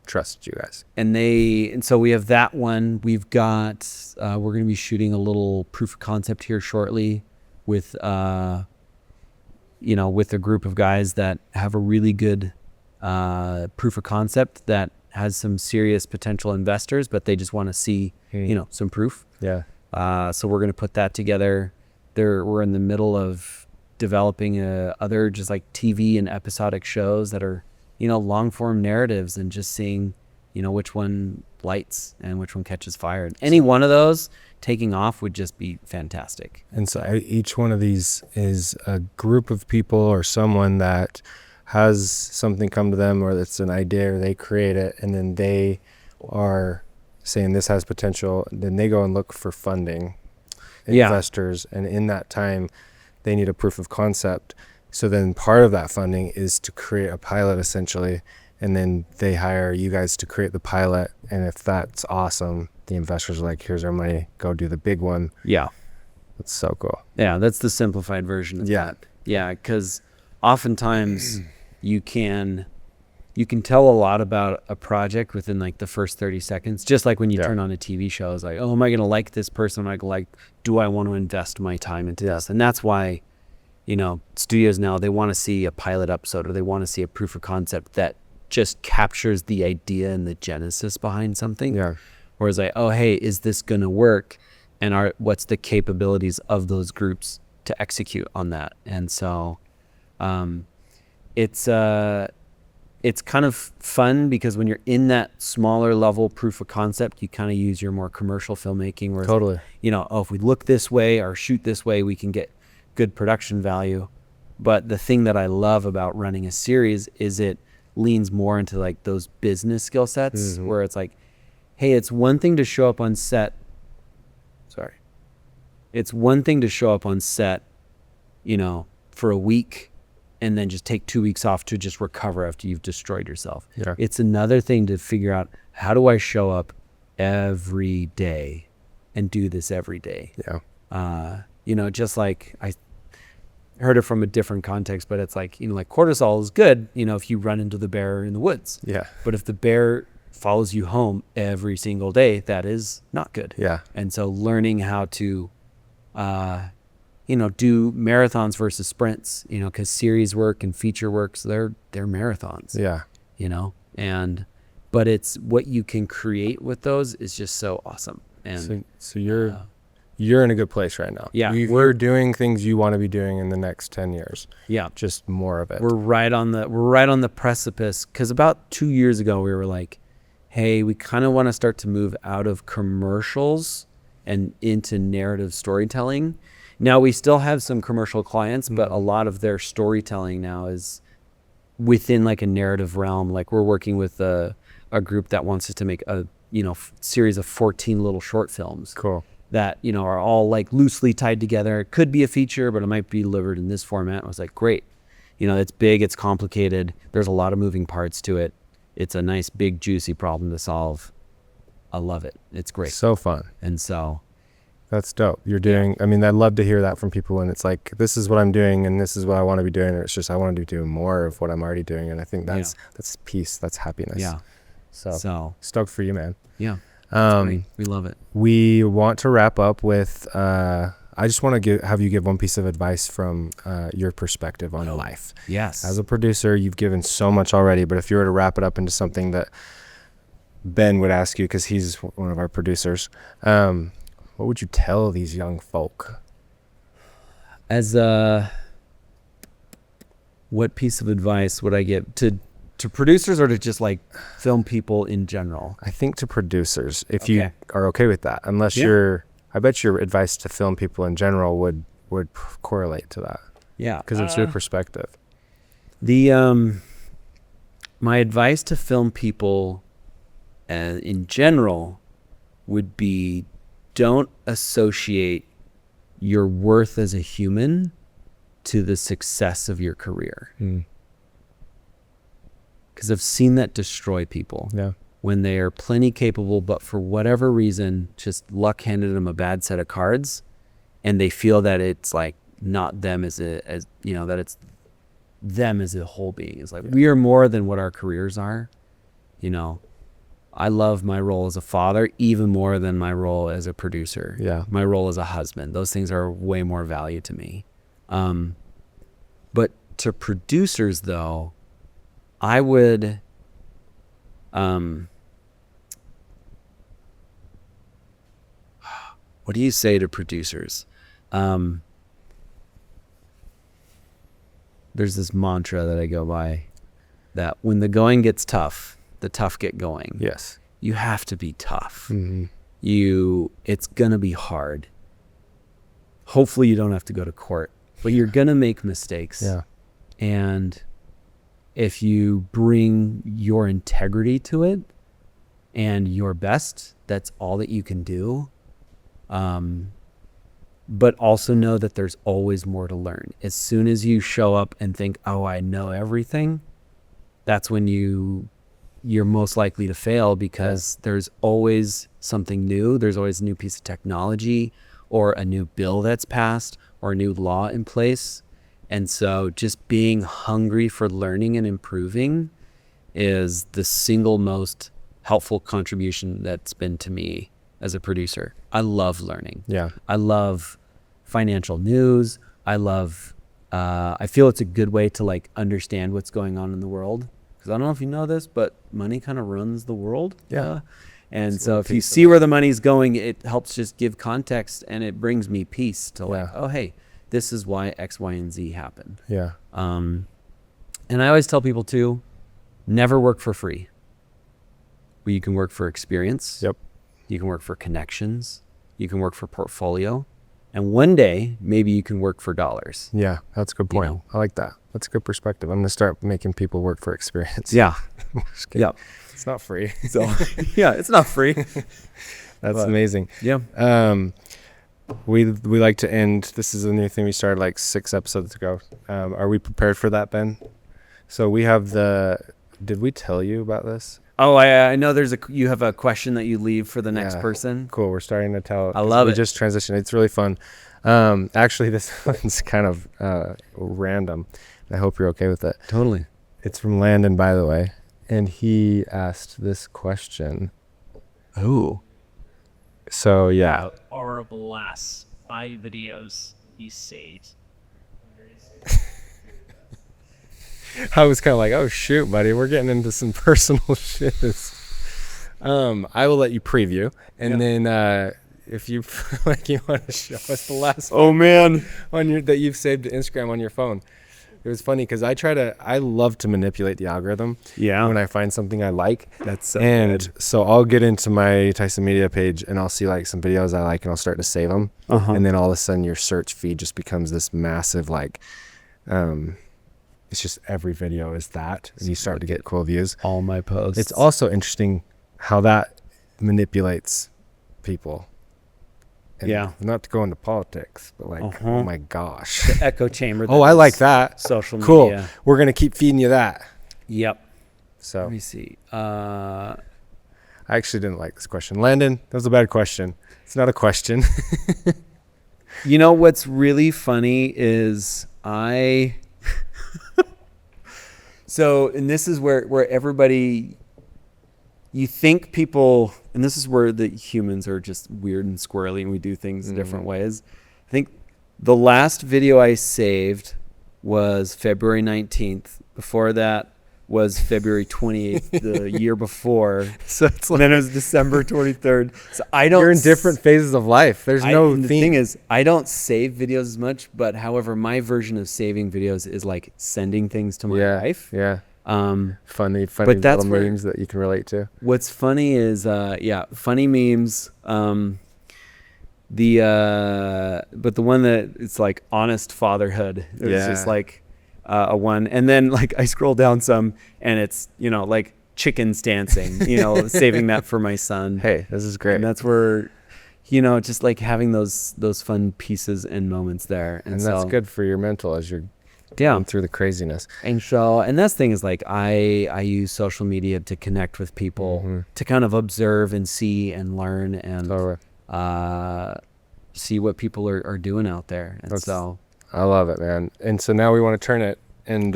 trust you guys. And so we have that one. We've got we're going to be shooting a little proof of concept here shortly with with a group of guys that have a really good proof of concept that has some serious potential investors, but they just want to see some proof. So we're going to put that together. We're in the middle of developing other just like TV and episodic shows that are long form narratives, and just seeing, which one lights and which one catches fire. And any one of those taking off would just be fantastic. And so each one of these is a group of people or someone that has something come to them, or it's an idea, or they create it, and then they are saying this has potential. Then they go and look for funding, investors, and in that time, they need a proof of concept. So then part of that funding is to create a pilot essentially, and then they hire you guys to create the pilot. And if that's awesome, the investors are like, here's our money, go do the big one. That's so cool. That's the simplified version of that. Because oftentimes you can tell a lot about a project within like the first 30 seconds. Just like when you turn on a TV show, it's like, oh, am I going to like this person? Do I want to invest my time into this? And that's why studios now, they want to see a pilot episode, or they want to see a proof of concept that just captures the idea and the genesis behind something. Whereas like, oh, hey, is this going to work? And what's the capabilities of those groups to execute on that? And so it's kind of fun, because when you're in that smaller level proof of concept, you kind of use your more commercial filmmaking. Where totally, if we look this way or shoot this way, we can get good production value. But the thing that I love about running a series is it leans more into like those business skill sets, where it's like, hey, it's one thing to show up on set. It's one thing to show up on set, for a week, and then just take 2 weeks off to just recover after you've destroyed yourself. It's another thing to figure out, how do I show up every day and do this every day? Just like I heard it from a different context, but it's like, like cortisol is good, if you run into the bear in the woods. But if the bear follows you home every single day, that is not good. And so learning how to, do marathons versus sprints, because series work and feature works, they're marathons. But it's what you can create with those is just so awesome. And so you're in a good place right now. We're doing things you want to be doing in the next 10 years. Just more of it. We're right on the precipice, because about 2 years ago we were like, hey, we kind of want to start to move out of commercials and into narrative storytelling. Now we still have some commercial clients, but a lot of their storytelling now is within like a narrative realm. Like we're working with a group that wants us to make a series of 14 little short films. That are all like loosely tied together. It could be a feature, but it might be delivered in this format. I was like, great. It's big, it's complicated. There's a lot of moving parts to it. It's a nice, big, juicy problem to solve. I love it. It's great. So fun. And so that's dope. You're doing, I mean, I'd love to hear that from people when it's like, this is what I'm doing and this is what I want to be doing. Or it's just, I want to be doing more of what I'm already doing. And I think that's peace. That's happiness. Yeah. So stoked for you, man. Yeah. We love it. We want to wrap up with, I just want to have you give one piece of advice from your perspective on life. Yes. As a producer, you've given so much already, but if you were to wrap it up into something that Ben would ask you, because he's one of our producers, what would you tell these young folk? What piece of advice would I give to producers or to just like film people in general? I think to producers, if you are okay with that, unless I bet your advice to film people in general would correlate to that. Yeah. Because it's your perspective. My advice to film people in general would be, don't associate your worth as a human to the success of your career. Because I've seen that destroy people. Yeah. When they are plenty capable, but for whatever reason, just luck handed them a bad set of cards, and they feel that it's like not them that it's them as a whole being. It's like, we are more than what our careers are. I love my role as a father even more than my role as a producer. Yeah. My role as a husband. Those things are way more value to me. But to producers though, I would, what do you say to producers? There's this mantra that I go by, that when the going gets tough, the tough get going. Yes. You have to be tough. Mm-hmm. It's gonna be hard. Hopefully you don't have to go to court, but you're gonna make mistakes. Yeah. And if you bring your integrity to it and your best, that's all that you can do. But also know that there's always more to learn. As soon as you show up and think, oh, I know everything, that's when you're most likely to fail, because there's always something new. There's always a new piece of technology or a new bill that's passed or a new law in place. And so just being hungry for learning and improving is the single most helpful contribution that's been to me as a producer. I love learning. Yeah. I love financial news. I feel it's a good way to like understand what's going on in the world. Because I don't know if you know this, but money kind of runs the world. Yeah. And so if you see where the money's going, it helps just give context, and it brings me peace to like, oh, hey, this is why X, Y, and Z happened. Yeah. And I always tell people too, never work for free. Well, you can work for experience. Yep. You can work for connections. You can work for portfolio. And one day, maybe you can work for dollars. Yeah, that's a good point. I like that. That's a good perspective. I'm going to start making people work for experience. Yeah. Yeah. It's not free. So, yeah, it's not free. That's amazing. Yeah. We like to end. This is a new thing we started like 6 episodes ago. Are we prepared for that, Ben? So we have did we tell you about this? Oh, I know you have a question that you leave for the next person. Cool. We're starting to tell. I love it. We just transitioned. It's really fun. Actually, this one's kind of random. I hope you're okay with it. Totally. It's from Landon, by the way. And he asked this question. Oh. So, yeah. Our last 5 videos he said. I was kind of like, oh, shoot, buddy. We're getting into some personal shit. I will let you preview. And then if you like, you want to show us the last Oh, man. one that you've saved to Instagram on your phone. It was funny because I love to manipulate the algorithm. Yeah. When I find something I like. That's so good. So I'll get into my Tyson Media page and I'll see like some videos I like and I'll start to save them. Uh-huh. And then all of a sudden your search feed just becomes this massive like, it's just every video is that, and you start to get cool views. All my posts. It's also interesting how that manipulates people. And not to go into politics, but like, oh my gosh. The echo chamber. Oh, I like that. Social media. Cool. We're going to keep feeding you that. Yep. So Let me see. I actually didn't like this question. Landon, that was a bad question. It's not a question. You know what's really funny is so, and this is where everybody, you think people, and this is where the humans are just weird and squirrely and we do things in different ways. I think the last video I saved was February 19th. Before that was February 28th, the year before. So it's like, And then it was December 23rd. So I don't. you're in different phases of life. There's no the theme. thing is, I don't save videos as much, but however, my version of saving videos is like sending things to my wife. Yeah. Funny but that's little memes that you can relate to. What's funny is, funny memes. But the one that it's like honest fatherhood. It's just like a one, and then like I scroll down some, and it's like chickens dancing. Saving that for my son. Hey, this is great. And that's where, just like having those fun pieces and moments there, and that's good for your mental as you're going through the craziness. And that's the thing is like I use social media to connect with people, to kind of observe and see and learn and see what people are doing out there. And I love it, man. And so now we want to turn it, and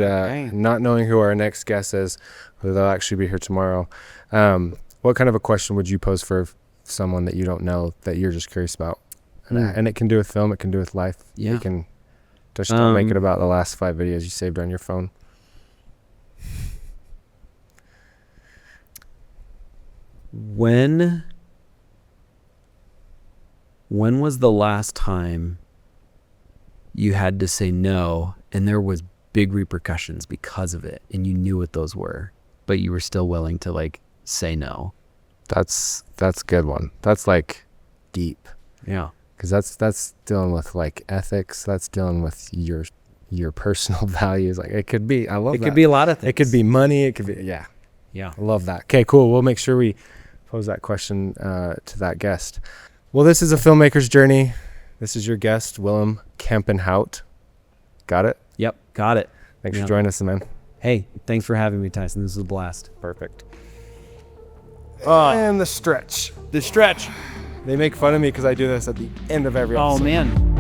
not knowing who our next guest is, who they'll actually be here tomorrow. What kind of a question would you pose for someone that you don't know that you're just curious about? And it can do with film, it can do with life. Yeah. You can just don't make it about the last 5 videos you saved on your phone. When was the last time you had to say no and there was big repercussions because of it and you knew what those were, but you were still willing to like say no? That's a good one. That's like deep. Yeah. Because that's dealing with like ethics. That's dealing with your personal values. Like it could be, I love it that. Could be a lot of things. It could be money. It could be, yeah. I love that. Okay, cool. We'll make sure we pose that question to that guest. Well, this is a filmmaker's journey. This is your guest, Willem Kampenhout. Got it? Yep, got it. Thanks for joining us, man. Hey, thanks for having me, Tyson. This was a blast. Perfect. And the stretch. The stretch. They make fun of me because I do this at the end of every episode. Oh man.